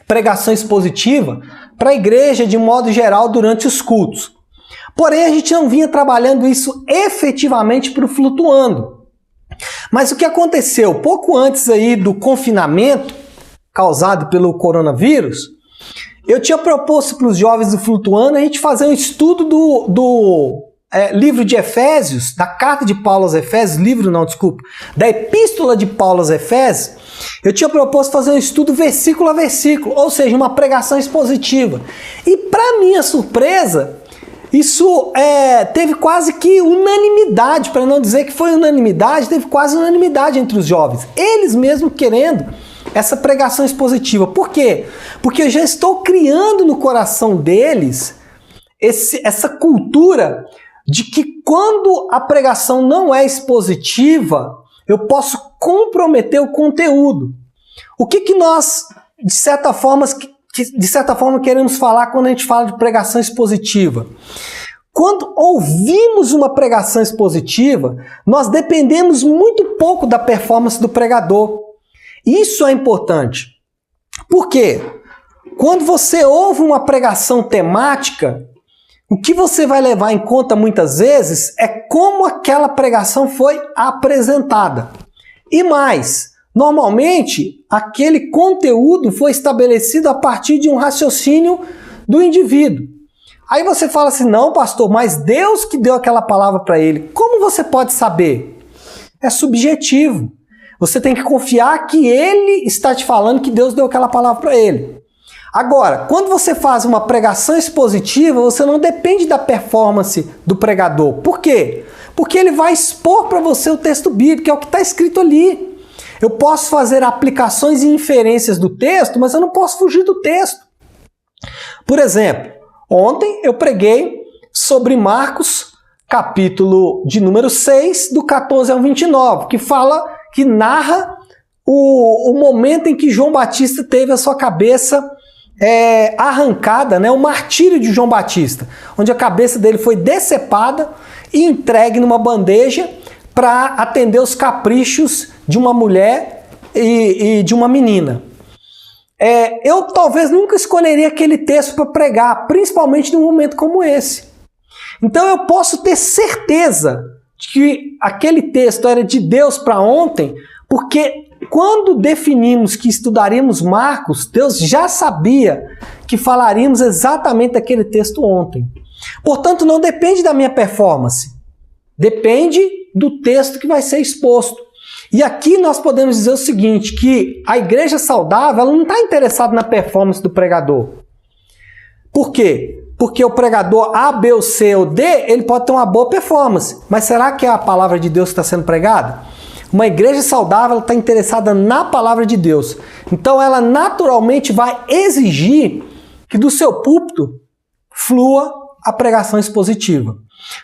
pregação expositiva para a igreja de modo geral durante os cultos. Porém, a gente não vinha trabalhando isso efetivamente para o Flutuando. Mas o que aconteceu? Pouco antes aí do confinamento causado pelo coronavírus, eu tinha proposto para os jovens do Flutuando a gente fazer um estudo do livro de Efésios, da carta de Paulo aos Efésios, da epístola de Paulo aos Efésios. Eu tinha proposto fazer um estudo versículo a versículo, ou seja, uma pregação expositiva. E para minha surpresa, isso teve quase que unanimidade, para não dizer que foi unanimidade, teve quase unanimidade entre os jovens. Eles mesmos querendo essa pregação expositiva. Por quê? Porque eu já estou criando no coração deles essa cultura de que quando a pregação não é expositiva, eu posso comprometer o conteúdo. O que nós, de certa forma, queremos falar quando a gente fala de pregação expositiva? Quando ouvimos uma pregação expositiva, nós dependemos muito pouco da performance do pregador. Isso é importante. Por quê? Quando você ouve uma pregação temática, o que você vai levar em conta muitas vezes é como aquela pregação foi apresentada. E mais, normalmente, aquele conteúdo foi estabelecido a partir de um raciocínio do indivíduo. Aí você fala assim, não, pastor, mas Deus que deu aquela palavra para ele. Como você pode saber? É subjetivo. Você tem que confiar que ele está te falando que Deus deu aquela palavra para ele. Agora, quando você faz uma pregação expositiva, você não depende da performance do pregador. Por quê? Porque ele vai expor para você o texto bíblico, é o que está escrito ali. Eu posso fazer aplicações e inferências do texto, mas eu não posso fugir do texto. Por exemplo, ontem eu preguei sobre Marcos, capítulo de número 6, do 14 ao 29, que narra o momento em que João Batista teve a sua cabeça arrancada, o martírio de João Batista, onde a cabeça dele foi decepada e entregue numa bandeja para atender os caprichos de uma mulher e de uma menina. Eu talvez nunca escolheria aquele texto para pregar, principalmente num momento como esse. Então eu posso ter certeza de que aquele texto era de Deus para ontem, porque quando definimos que estudaríamos Marcos, Deus já sabia que falaríamos exatamente daquele texto ontem. Portanto, não depende da minha performance. Depende do texto que vai ser exposto. E aqui nós podemos dizer o seguinte, que a igreja saudável ela não está interessada na performance do pregador. Por quê? Porque o pregador A, B, ou C ou D, ele pode ter uma boa performance. Mas será que é a palavra de Deus que está sendo pregada? Uma igreja saudável está interessada na palavra de Deus. Então ela naturalmente vai exigir que do seu púlpito flua a pregação expositiva.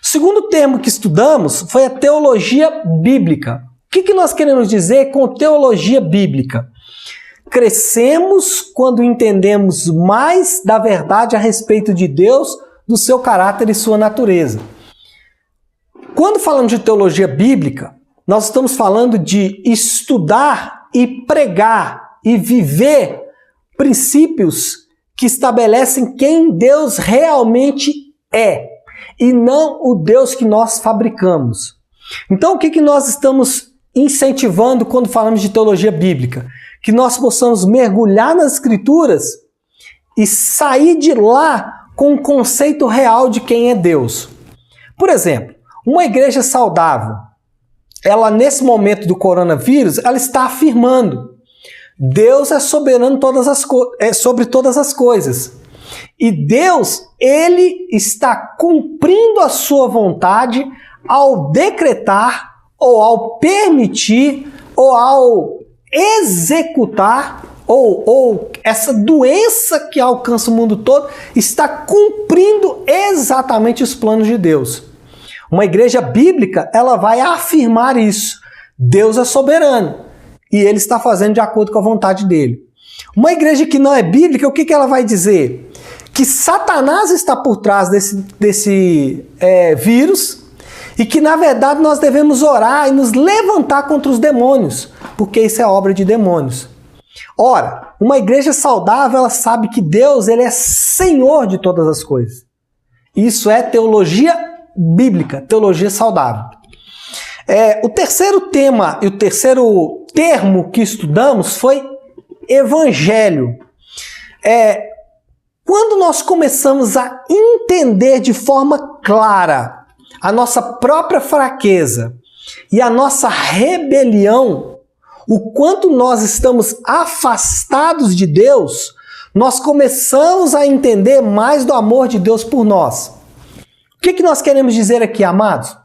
O segundo termo que estudamos foi a teologia bíblica. O que nós queremos dizer com teologia bíblica? Crescemos quando entendemos mais da verdade a respeito de Deus, do seu caráter e sua natureza. Quando falamos de teologia bíblica, nós estamos falando de estudar e pregar e viver princípios que estabelecem quem Deus realmente é e não o Deus que nós fabricamos. Então, o que nós estamos incentivando quando falamos de teologia bíblica? Que nós possamos mergulhar nas Escrituras e sair de lá com um conceito real de quem é Deus. Por exemplo, uma igreja saudável, ela nesse momento do coronavírus, ela está afirmando: Deus é soberano sobre todas as coisas. E Deus, Ele está cumprindo a sua vontade ao decretar, ou ao permitir, ou ao executar, ou essa doença que alcança o mundo todo, está cumprindo exatamente os planos de Deus. Uma igreja bíblica, ela vai afirmar isso. Deus é soberano e Ele está fazendo de acordo com a vontade dEle. Uma igreja que não é bíblica, o que ela vai dizer? Que Satanás está por trás desse vírus e que, na verdade, nós devemos orar e nos levantar contra os demônios, porque isso é obra de demônios. Ora, uma igreja saudável, ela sabe que Deus, Ele é Senhor de todas as coisas. Isso é teologia bíblica, teologia saudável. O terceiro tema e o terceiro termo que estudamos foi evangelho. Quando nós começamos a entender de forma clara a nossa própria fraqueza e a nossa rebelião, o quanto nós estamos afastados de Deus, nós começamos a entender mais do amor de Deus por nós. O que nós queremos dizer aqui, amados?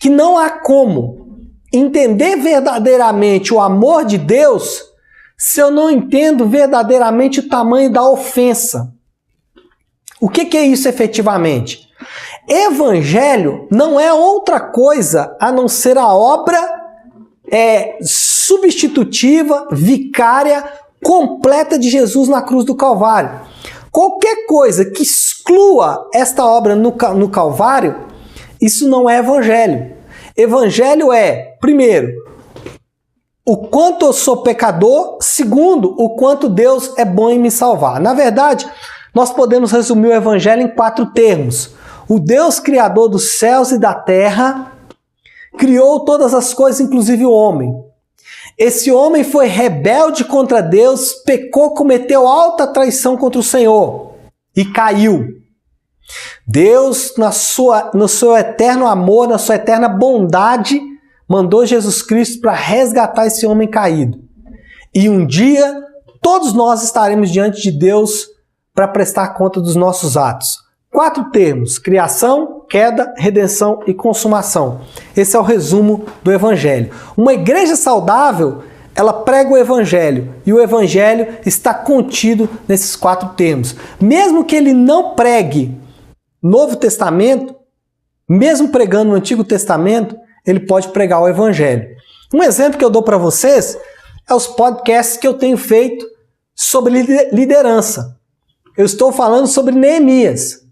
Que não há como entender verdadeiramente o amor de Deus se eu não entendo verdadeiramente o tamanho da ofensa. O que é isso efetivamente? Evangelho não é outra coisa a não ser a obra substitutiva, vicária, completa de Jesus na cruz do Calvário. Qualquer coisa que exclua esta obra no Calvário, isso não é evangelho. Evangelho é, primeiro, o quanto eu sou pecador. Segundo, o quanto Deus é bom em me salvar. Na verdade, nós podemos resumir o evangelho em 4 termos. O Deus criador dos céus e da terra criou todas as coisas, inclusive o homem. Esse homem foi rebelde contra Deus, pecou, cometeu alta traição contra o Senhor e caiu. Deus, no seu eterno amor, na sua eterna bondade, mandou Jesus Cristo para resgatar esse homem caído. E um dia, todos nós estaremos diante de Deus para prestar conta dos nossos atos. 4 termos: criação, queda, redenção e consumação. Esse é o resumo do Evangelho. Uma igreja saudável, ela prega o Evangelho, e o Evangelho está contido nesses 4 termos. Mesmo que ele não pregue Novo Testamento, mesmo pregando no Antigo Testamento, ele pode pregar o Evangelho. Um exemplo que eu dou para vocês é os podcasts que eu tenho feito sobre liderança. Eu estou falando sobre Neemias,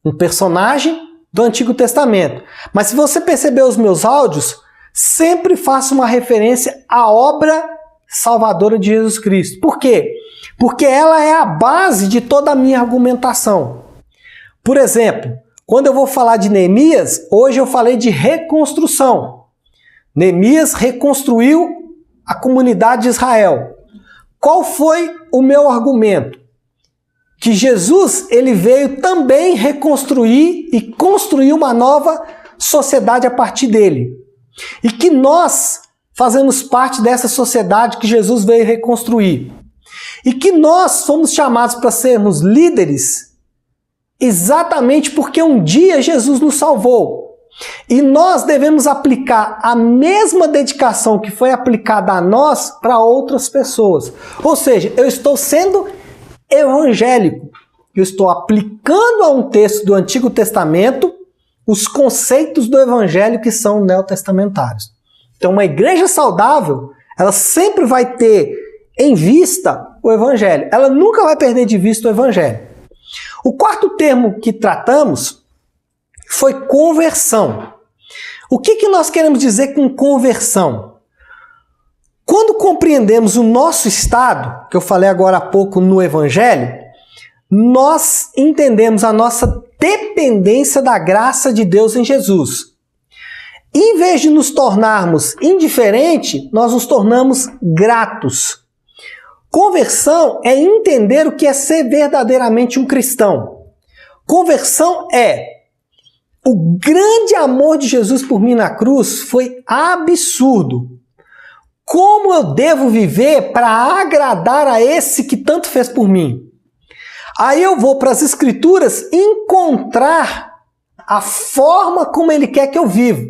um personagem do Antigo Testamento. Mas se você perceber os meus áudios, sempre faço uma referência à obra salvadora de Jesus Cristo. Por quê? Porque ela é a base de toda a minha argumentação. Por exemplo, quando eu vou falar de Neemias, hoje eu falei de reconstrução. Neemias reconstruiu a comunidade de Israel. Qual foi o meu argumento? Que Jesus, ele veio também reconstruir e construir uma nova sociedade a partir dele. E que nós fazemos parte dessa sociedade que Jesus veio reconstruir. E que nós fomos chamados para sermos líderes exatamente porque um dia Jesus nos salvou. E nós devemos aplicar a mesma dedicação que foi aplicada a nós para outras pessoas. Ou seja, eu estou sendo evangélico. Eu estou aplicando a um texto do Antigo Testamento os conceitos do evangelho que são neotestamentários. Então, uma igreja saudável, ela sempre vai ter em vista o evangelho. Ela nunca vai perder de vista o evangelho. O quarto termo que tratamos foi conversão. O que nós queremos dizer com conversão? Quando compreendemos o nosso estado, que eu falei agora há pouco no evangelho, nós entendemos a nossa dependência da graça de Deus em Jesus. Em vez de nos tornarmos indiferentes, nós nos tornamos gratos. Conversão é entender o que é ser verdadeiramente um cristão. Conversão é o grande amor de Jesus por mim na cruz foi absurdo. Como eu devo viver para agradar a esse que tanto fez por mim? Aí eu vou para as Escrituras encontrar a forma como Ele quer que eu viva.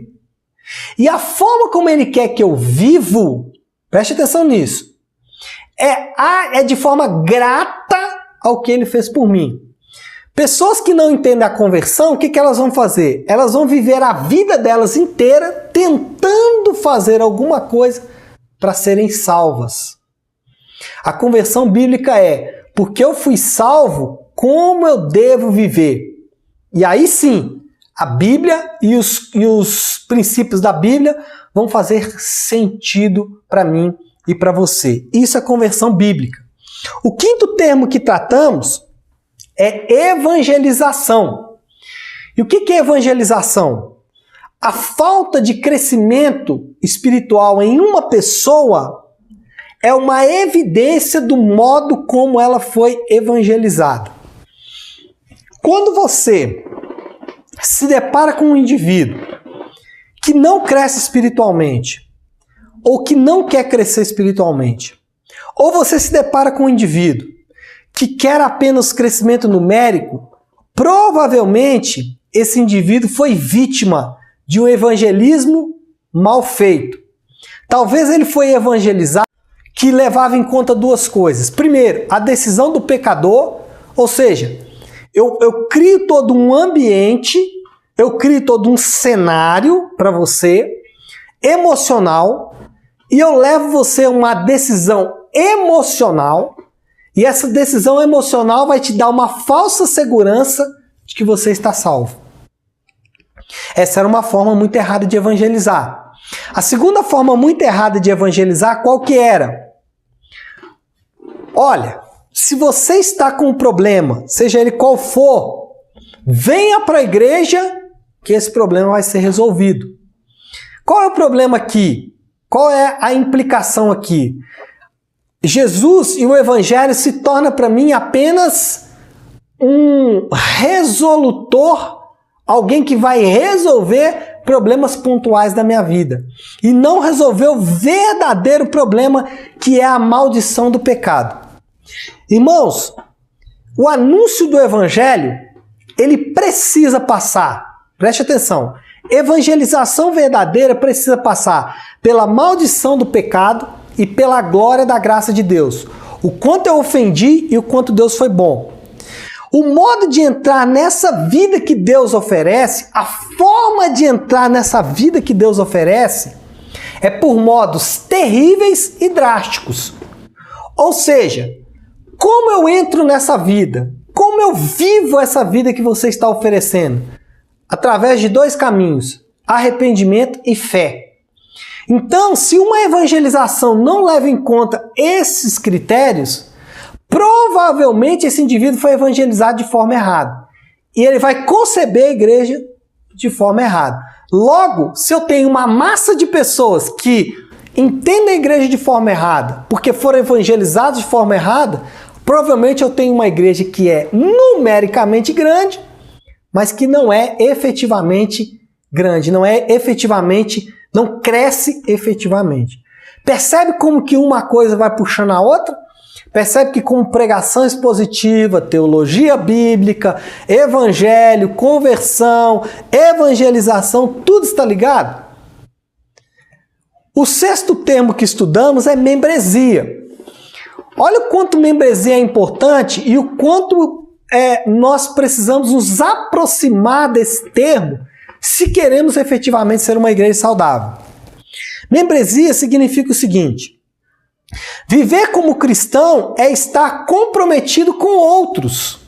E a forma como Ele quer que eu vivo, preste atenção nisso, é de forma grata ao que Ele fez por mim. Pessoas que não entendem a conversão, o que elas vão fazer? Elas vão viver a vida delas inteira tentando fazer alguma coisa para serem salvas. A conversão bíblica é, porque eu fui salvo, como eu devo viver? E aí sim, a Bíblia e os princípios da Bíblia vão fazer sentido para mim e para você. Isso é conversão bíblica. O quinto termo que tratamos é evangelização. E o que é evangelização? A falta de crescimento espiritual em uma pessoa é uma evidência do modo como ela foi evangelizada. Quando você se depara com um indivíduo que não cresce espiritualmente, ou que não quer crescer espiritualmente, ou você se depara com um indivíduo que quer apenas crescimento numérico, provavelmente esse indivíduo foi vítima de um evangelismo mal feito. Talvez ele foi evangelizado que levava em conta duas coisas. Primeiro, a decisão do pecador, ou seja, eu crio todo um ambiente, eu crio todo um cenário para você, emocional, e eu levo você a uma decisão emocional, e essa decisão emocional vai te dar uma falsa segurança de que você está salvo. Essa era uma forma muito errada de evangelizar. A segunda forma muito errada de evangelizar, qual que era? Olha, se você está com um problema, seja ele qual for, venha para a igreja que esse problema vai ser resolvido. Qual é o problema aqui? Qual é a implicação aqui? Jesus e o Evangelho se torna para mim apenas um resolutor, alguém que vai resolver problemas pontuais da minha vida. E não resolver o verdadeiro problema que é a maldição do pecado. Irmãos, o anúncio do Evangelho, ele precisa passar. Preste atenção. Evangelização verdadeira precisa passar pela maldição do pecado e pela glória da graça de Deus. O quanto eu ofendi e o quanto Deus foi bom. O modo de entrar nessa vida que Deus oferece, a forma de entrar nessa vida que Deus oferece, é por modos terríveis e drásticos. Ou seja, como eu entro nessa vida? Como eu vivo essa vida que você está oferecendo? Através de dois caminhos, arrependimento e fé. Então, se uma evangelização não leva em conta esses critérios, provavelmente esse indivíduo foi evangelizado de forma errada. E ele vai conceber a igreja de forma errada. Logo, se eu tenho uma massa de pessoas que entendem a igreja de forma errada, porque foram evangelizados de forma errada, provavelmente eu tenho uma igreja que é numericamente grande, mas que não é efetivamente grande, não cresce efetivamente. Percebe como que uma coisa vai puxando a outra? Percebe que com pregação expositiva, teologia bíblica, evangelho, conversão, evangelização, tudo está ligado? O sexto termo que estudamos é membresia. Olha o quanto membresia é importante e o quanto nós precisamos nos aproximar desse termo se queremos efetivamente ser uma igreja saudável. Membresia significa o seguinte: viver como cristão é estar comprometido com outros.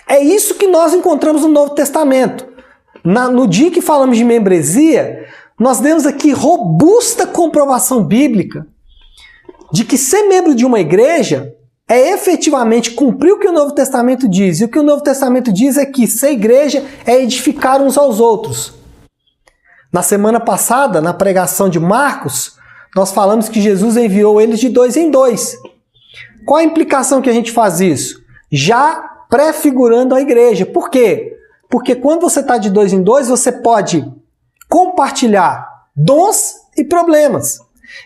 É isso que nós encontramos no Novo Testamento. No dia que falamos de membresia, nós demos aqui robusta comprovação bíblica de que ser membro de uma igreja é efetivamente cumprir o que o Novo Testamento diz. E o que o Novo Testamento diz é que ser igreja é edificar uns aos outros. Na semana passada, na pregação de Marcos, nós falamos que Jesus enviou eles de 2 em 2. Qual a implicação que a gente faz isso? Já prefigurando a igreja. Por quê? Porque quando você está de 2 em 2, você pode compartilhar dons e problemas.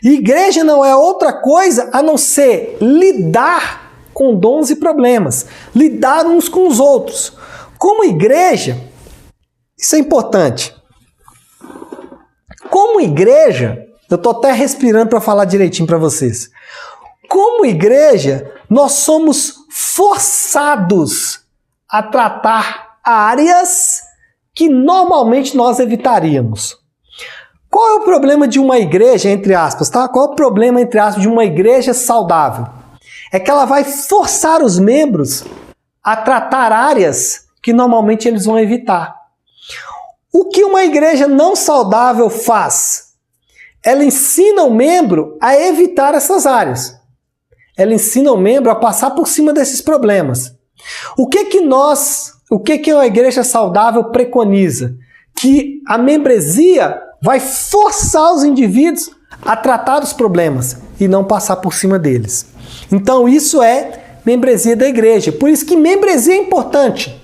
E igreja não é outra coisa a não ser lidar com dons e problemas. Lidar uns com os outros. Como igreja, isso é importante. Como igreja, eu estou até respirando para falar direitinho para vocês. Como igreja, nós somos forçados a tratar áreas que normalmente nós evitaríamos. Qual é o problema de uma igreja, entre aspas, tá? Qual é o problema, entre aspas, de uma igreja saudável? É que ela vai forçar os membros a tratar áreas que normalmente eles vão evitar. O que uma igreja não saudável faz? Ela ensina o membro a evitar essas áreas. Ela ensina o membro a passar por cima desses problemas. O que uma igreja saudável preconiza? Que a membresia vai forçar os indivíduos a tratar os problemas e não passar por cima deles. Então isso é membresia da igreja. Por isso que membresia é importante.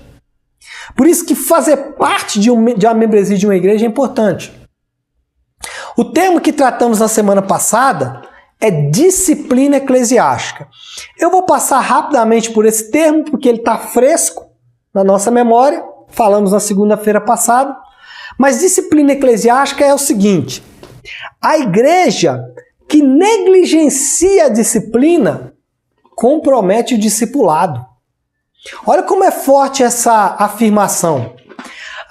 Por isso que fazer parte de uma membresia de uma igreja é importante. O termo que tratamos na semana passada é disciplina eclesiástica. Eu vou passar rapidamente por esse termo porque ele está fresco na nossa memória. Falamos na segunda-feira passada. Mas disciplina eclesiástica é o seguinte: a igreja que negligencia a disciplina compromete o discipulado. Olha como é forte essa afirmação.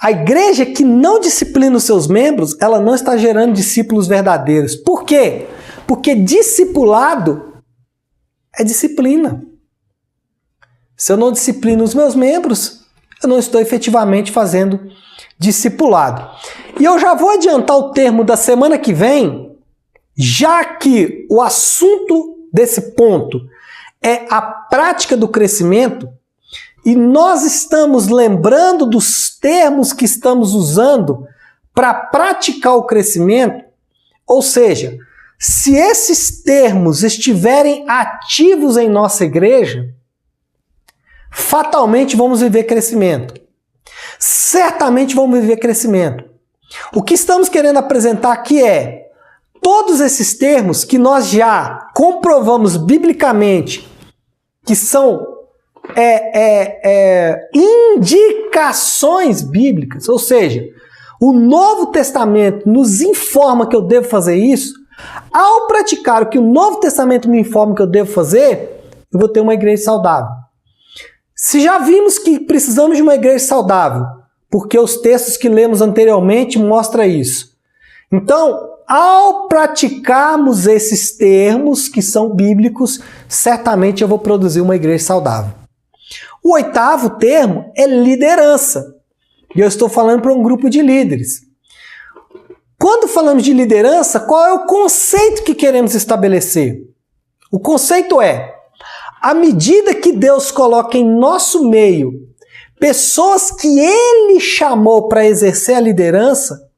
A igreja que não disciplina os seus membros, ela não está gerando discípulos verdadeiros. Por quê? Porque discipulado é disciplina. Se eu não disciplino os meus membros, eu não estou efetivamente fazendo discipulado. E eu já vou adiantar o termo da semana que vem, já que o assunto desse ponto é a prática do crescimento, e nós estamos lembrando dos termos que estamos usando para praticar o crescimento, ou seja, se esses termos estiverem ativos em nossa igreja, fatalmente vamos viver crescimento. Certamente vamos viver crescimento. O que estamos querendo apresentar aqui é todos esses termos que nós já comprovamos biblicamente que são indicações bíblicas, ou seja, o Novo Testamento nos informa que eu devo fazer isso. Ao praticar o que o Novo Testamento me informa que eu devo fazer, eu vou ter uma igreja saudável. Se já vimos que precisamos de uma igreja saudável, porque os textos que lemos anteriormente mostram isso. Então, ao praticarmos esses termos que são bíblicos, certamente eu vou produzir uma igreja saudável. O 8º termo é liderança. E eu estou falando para um grupo de líderes. Quando falamos de liderança, qual é o conceito que queremos estabelecer? O conceito é: à medida que Deus coloca em nosso meio pessoas que Ele chamou para exercer a liderança,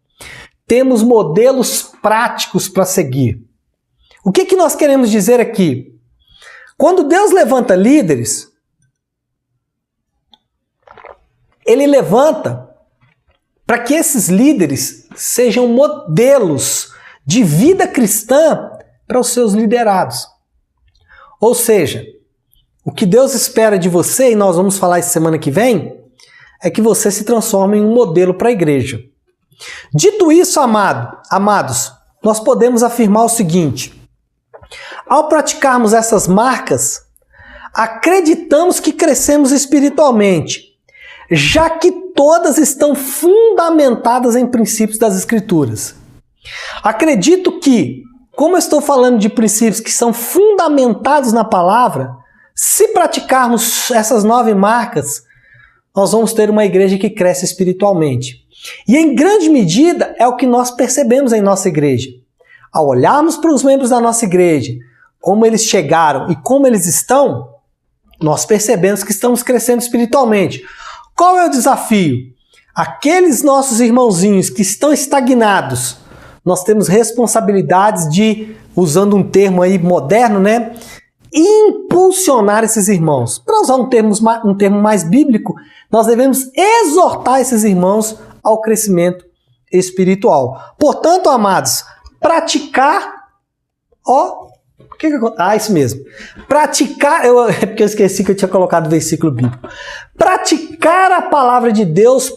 temos modelos práticos para seguir. O que nós queremos dizer aqui? Quando Deus levanta líderes, Ele levanta para que esses líderes sejam modelos de vida cristã para os seus liderados. Ou seja, o que Deus espera de você, e nós vamos falar isso semana que vem, é que você se transforme em um modelo para a igreja. Dito isso, amados, nós podemos afirmar o seguinte: ao praticarmos essas marcas, acreditamos que crescemos espiritualmente, já que todas estão fundamentadas em princípios das Escrituras. Acredito que, como eu estou falando de princípios que são fundamentados na palavra, se praticarmos essas 9 marcas, nós vamos ter uma igreja que cresce espiritualmente. E em grande medida é o que nós percebemos em nossa igreja. Ao olharmos para os membros da nossa igreja, como eles chegaram e como eles estão, nós percebemos que estamos crescendo espiritualmente. Qual é o desafio? Aqueles nossos irmãozinhos que estão estagnados, nós temos responsabilidades de, usando um termo aí moderno, né? Impulsionar esses irmãos. Para usar um termo mais bíblico, nós devemos exortar esses irmãos ao crescimento espiritual. Portanto, amados, praticar, isso mesmo. Praticar, é porque eu esqueci que eu tinha colocado o versículo bíblico. Praticar a palavra de Deus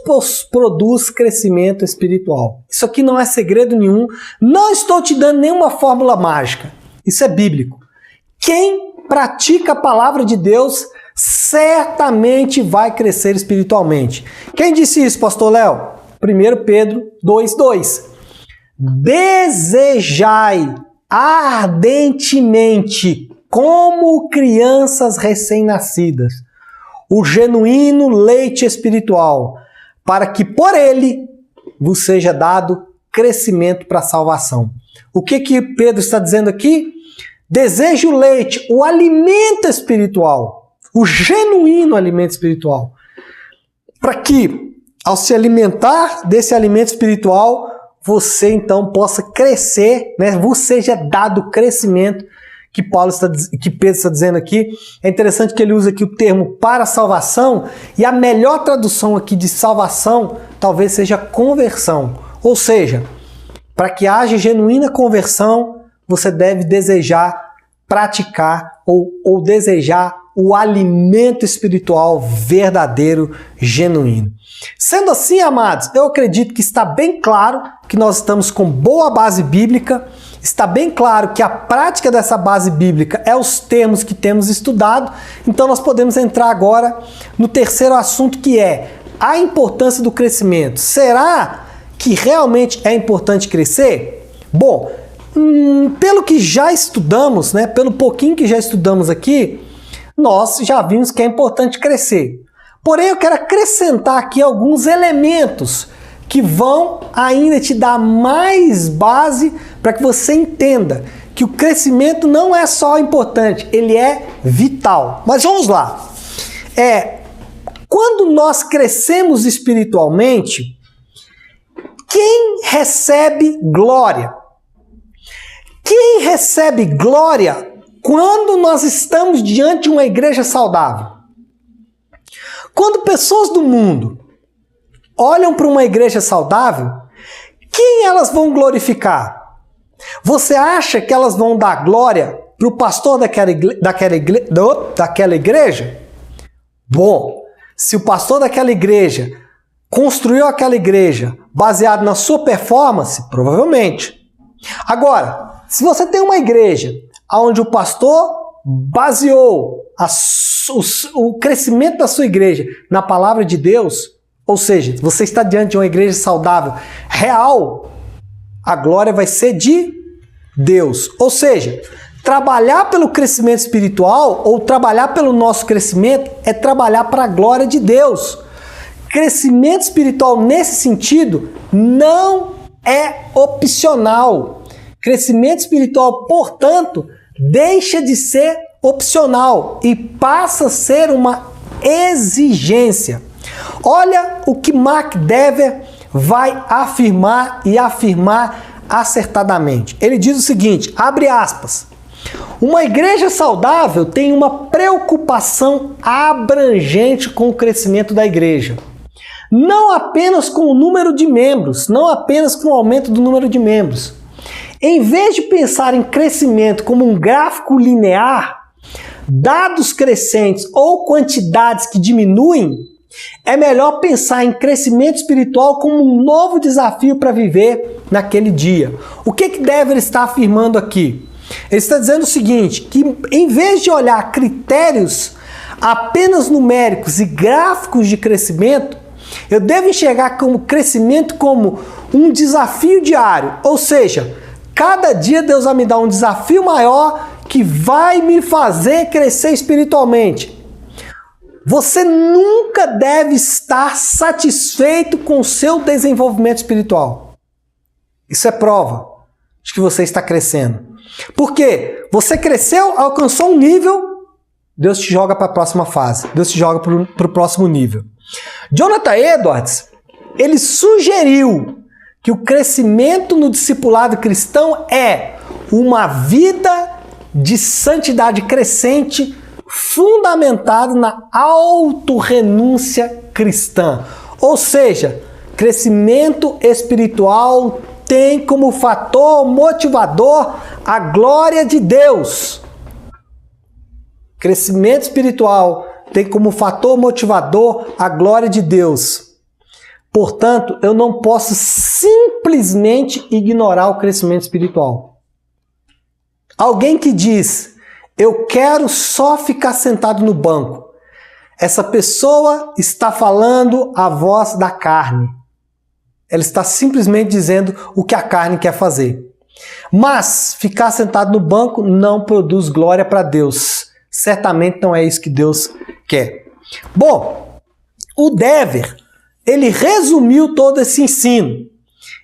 produz crescimento espiritual. Isso aqui não é segredo nenhum. Não estou te dando nenhuma fórmula mágica. Isso é bíblico. Quem pratica a palavra de Deus certamente vai crescer espiritualmente. Quem disse isso, pastor Léo? 1 Pedro 2:2. Desejai ardentemente, como crianças recém-nascidas, o genuíno leite espiritual, para que por ele vos seja dado crescimento para a salvação. O que Pedro está dizendo aqui? Deseje o leite, o alimento espiritual, o genuíno alimento espiritual, para que, ao se alimentar desse alimento espiritual, você então possa crescer, né? Vos seja dado crescimento, que Pedro está dizendo aqui. É interessante que ele usa aqui o termo para salvação, e a melhor tradução aqui de salvação talvez seja conversão. Ou seja, para que haja genuína conversão, você deve desejar praticar ou desejar o alimento espiritual verdadeiro, genuíno. Sendo assim, amados, eu acredito que está bem claro que nós estamos com boa base bíblica, está bem claro que a prática dessa base bíblica é os termos que temos estudado, então nós podemos entrar agora no terceiro assunto, que é a importância do crescimento. Será que realmente é importante crescer? Bom, pelo que já estudamos, né, pelo pouquinho que já estudamos aqui, nós já vimos que é importante crescer. Porém, eu quero acrescentar aqui alguns elementos que vão ainda te dar mais base para que você entenda que o crescimento não é só importante, ele é vital. Mas vamos lá. Quando nós crescemos espiritualmente, quem recebe glória? Quem recebe glória quando nós estamos diante de uma igreja saudável? Quando pessoas do mundo olham para uma igreja saudável, quem elas vão glorificar? Você acha que elas vão dar glória para o pastor daquela igreja? Bom, se o pastor daquela igreja construiu aquela igreja baseado na sua performance, provavelmente. Agora, se você tem uma igreja onde o pastor baseou o crescimento da sua igreja na palavra de Deus, ou seja, você está diante de uma igreja saudável, real, a glória vai ser de Deus. Ou seja, trabalhar pelo crescimento espiritual ou trabalhar pelo nosso crescimento é trabalhar para a glória de Deus. Crescimento espiritual nesse sentido não é opcional. Crescimento espiritual, portanto, deixa de ser opcional e passa a ser uma exigência. Olha o que Mark Dever vai afirmar e afirmar acertadamente. Ele diz o seguinte, abre aspas, uma igreja saudável tem uma preocupação abrangente com o crescimento da igreja. Não apenas com o número de membros, não apenas com o aumento do número de membros. Em vez de pensar em crescimento como um gráfico linear, dados crescentes ou quantidades que diminuem, é melhor pensar em crescimento espiritual como um novo desafio para viver naquele dia. O que Dever está afirmando aqui? Ele está dizendo o seguinte, que em vez de olhar critérios apenas numéricos e gráficos de crescimento, Eu devo enxergar como crescimento como um desafio diário. Ou seja, cada dia Deus vai me dar um desafio maior que vai me fazer crescer espiritualmente. Você nunca deve estar satisfeito com o seu desenvolvimento espiritual. Isso é prova de que você está crescendo. Por quê? Você cresceu, alcançou um nível, Deus te joga para a próxima fase. Deus te joga para o próximo nível. Jonathan Edwards, ele sugeriu que o crescimento no discipulado cristão é uma vida de santidade crescente fundamentado na autorrenúncia cristã. Ou seja, crescimento espiritual tem como fator motivador a glória de Deus. Crescimento espiritual tem como fator motivador a glória de Deus. Portanto, eu não posso simplesmente ignorar o crescimento espiritual. Alguém que diz, eu quero só ficar sentado no banco. Essa pessoa está falando a voz da carne. Ela está simplesmente dizendo o que a carne quer fazer. Mas ficar sentado no banco não produz glória para Deus. Certamente não é isso que Deus quer. Bom, o Dever, ele resumiu todo esse ensino.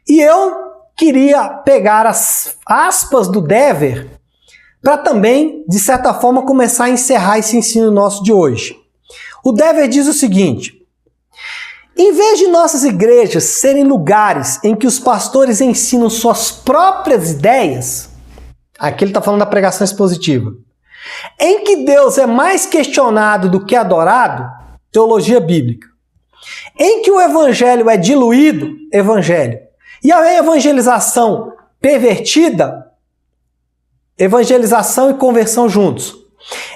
E eu queria pegar as aspas do Dever para também, de certa forma, começar a encerrar esse ensino nosso de hoje. O Dever diz o seguinte: em vez de nossas igrejas serem lugares em que os pastores ensinam suas próprias ideias, aqui ele está falando da pregação expositiva, em que Deus é mais questionado do que adorado, teologia bíblica, em que o evangelho é diluído, evangelho, e a evangelização pervertida, evangelização e conversão juntos,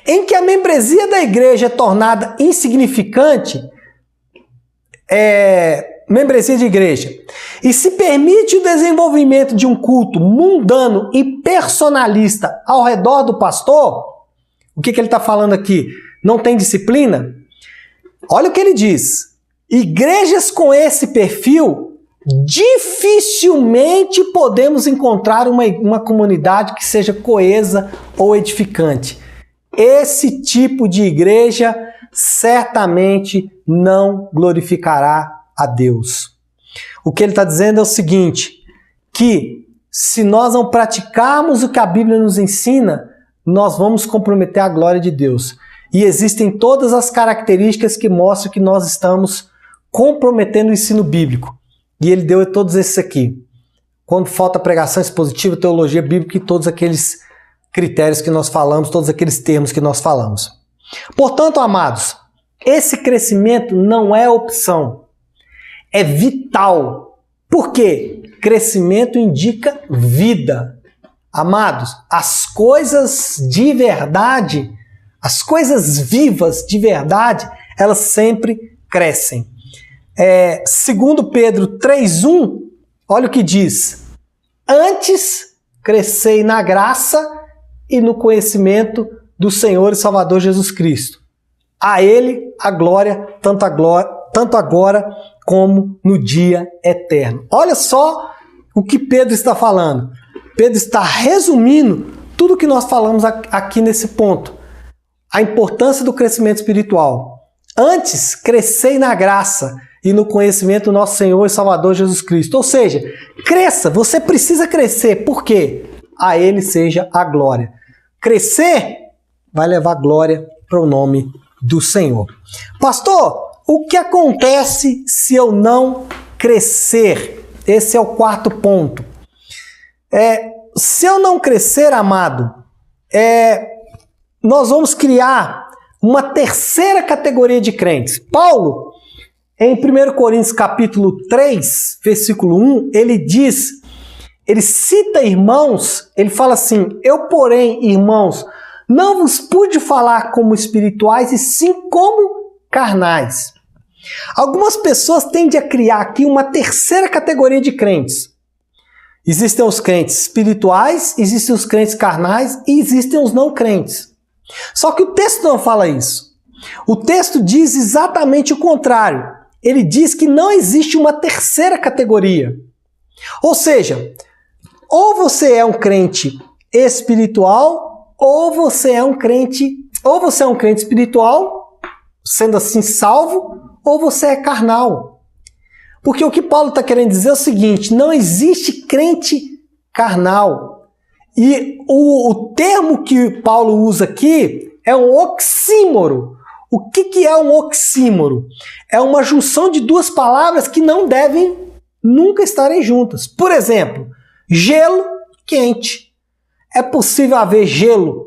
em que a membresia da igreja é tornada insignificante, membresia de igreja, e se permite o desenvolvimento de um culto mundano e personalista ao redor do pastor, o que ele está falando aqui? Não tem disciplina? Olha o que ele diz. Igrejas com esse perfil, dificilmente podemos encontrar uma comunidade que seja coesa ou edificante. Esse tipo de igreja certamente não glorificará a Deus. O que ele está dizendo é o seguinte, que se nós não praticarmos o que a Bíblia nos ensina, nós vamos comprometer a glória de Deus. E existem todas as características que mostram que nós estamos comprometendo o ensino bíblico. E ele deu todos esses aqui. Quando falta pregação expositiva, teologia bíblica e todos aqueles critérios que nós falamos, todos aqueles termos que nós falamos. Portanto, amados, esse crescimento não é opção, é vital. Por quê? Crescimento indica vida. Amados, as coisas de verdade, as coisas vivas de verdade, elas sempre crescem. Segundo Pedro 3:1, olha o que diz: antes crescei na graça e no conhecimento do Senhor e Salvador Jesus Cristo. A Ele a glória, tanto agora como no dia eterno. Olha só o que Pedro está falando. Pedro está resumindo tudo o que nós falamos aqui nesse ponto. A importância do crescimento espiritual. Antes, crescei na graça e no conhecimento do nosso Senhor e Salvador Jesus Cristo. Ou seja, cresça, você precisa crescer. Por quê? A Ele seja a glória. Crescer vai levar glória para o nome do Senhor. Pastor, o que acontece se eu não crescer? Esse é o quarto ponto. Se eu não crescer, amado, nós vamos criar uma terceira categoria de crentes. Paulo, em 1 Coríntios capítulo 3, versículo 1, ele cita irmãos, ele fala assim: eu, porém, irmãos, não vos pude falar como espirituais, e sim como carnais. Algumas pessoas tendem a criar aqui uma terceira categoria de crentes. Existem os crentes espirituais, existem os crentes carnais e existem os não crentes. Só que o texto não fala isso. O texto diz exatamente o contrário. ele diz que não existe uma terceira categoria. Ou seja, ou você é um crente espiritual, ou você é um crente espiritual, sendo assim salvo, ou você é carnal. Porque o que Paulo está querendo dizer é o seguinte: não existe crente carnal. E o termo que Paulo usa aqui é um oxímoro. O que é um oxímoro? É uma junção de duas palavras que não devem nunca estarem juntas. Por exemplo, gelo, quente. É possível haver gelo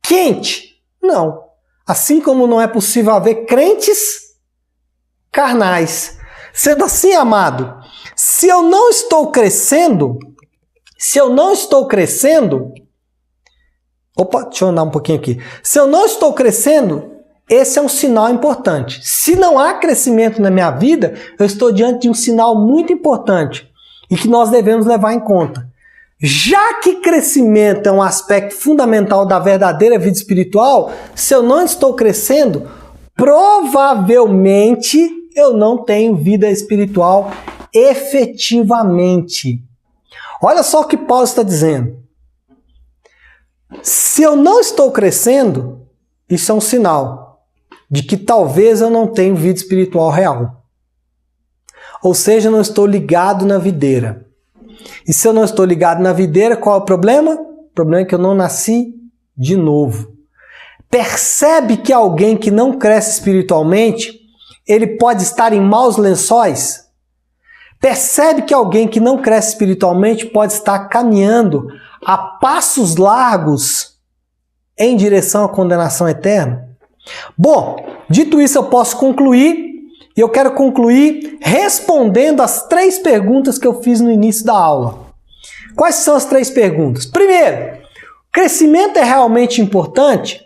quente? Não. Assim como não é possível haver crentes carnais. Sendo assim, amado, se eu não estou crescendo, opa, deixa eu andar um pouquinho aqui. Se eu não estou crescendo, esse é um sinal importante. Se não há crescimento na minha vida, eu estou diante de um sinal muito importante e que nós devemos levar em conta. Já que crescimento é um aspecto fundamental da verdadeira vida espiritual, se eu não estou crescendo, provavelmente eu não tenho vida espiritual efetivamente. Olha só o que Paulo está dizendo. Se eu não estou crescendo, isso é um sinal de que talvez eu não tenha vida espiritual real. Ou seja, eu não estou ligado na videira. E se eu não estou ligado na videira, qual é o problema? O problema é que eu não nasci de novo. Percebe que alguém que não cresce espiritualmente, ele pode estar em maus lençóis? Percebe que alguém que não cresce espiritualmente pode estar caminhando a passos largos em direção à condenação eterna? Bom, dito isso, eu posso concluir, e eu quero concluir respondendo as 3 perguntas que eu fiz no início da aula. Quais são as 3 perguntas? Primeiro, crescimento é realmente importante?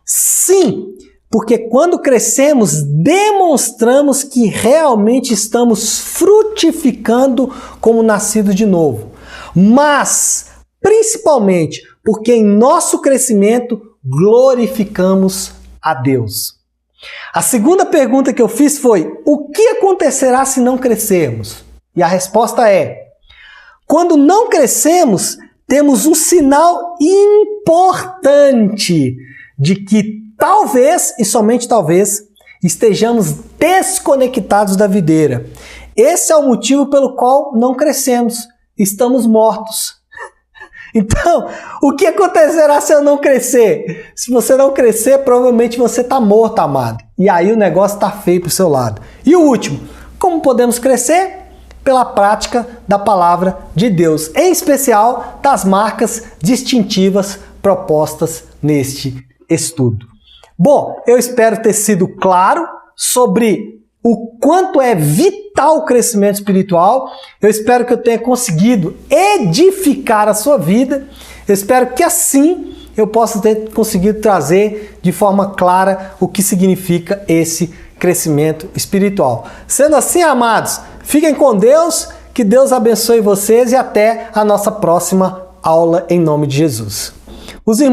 Sim, porque quando crescemos, demonstramos que realmente estamos frutificando como nascidos de novo. Mas, principalmente, porque em nosso crescimento glorificamos a Deus. A segunda pergunta que eu fiz foi: o que acontecerá se não crescermos? E a resposta é: quando não crescemos, temos um sinal importante de que talvez, e somente talvez, estejamos desconectados da videira. Esse é o motivo pelo qual não crescemos. Estamos mortos. Então, o que acontecerá se eu não crescer? Se você não crescer, provavelmente você está morto, amado. E aí o negócio está feio para o seu lado. E o último, como podemos crescer? Pela prática da palavra de Deus, em especial das marcas distintivas propostas neste estudo. Bom, eu espero ter sido claro sobre o quanto é vital o crescimento espiritual. Eu espero que eu tenha conseguido edificar a sua vida. Eu espero que assim eu possa ter conseguido trazer de forma clara o que significa esse crescimento espiritual. Sendo assim, amados, fiquem com Deus, que Deus abençoe vocês e até a nossa próxima aula em nome de Jesus. Os irmãos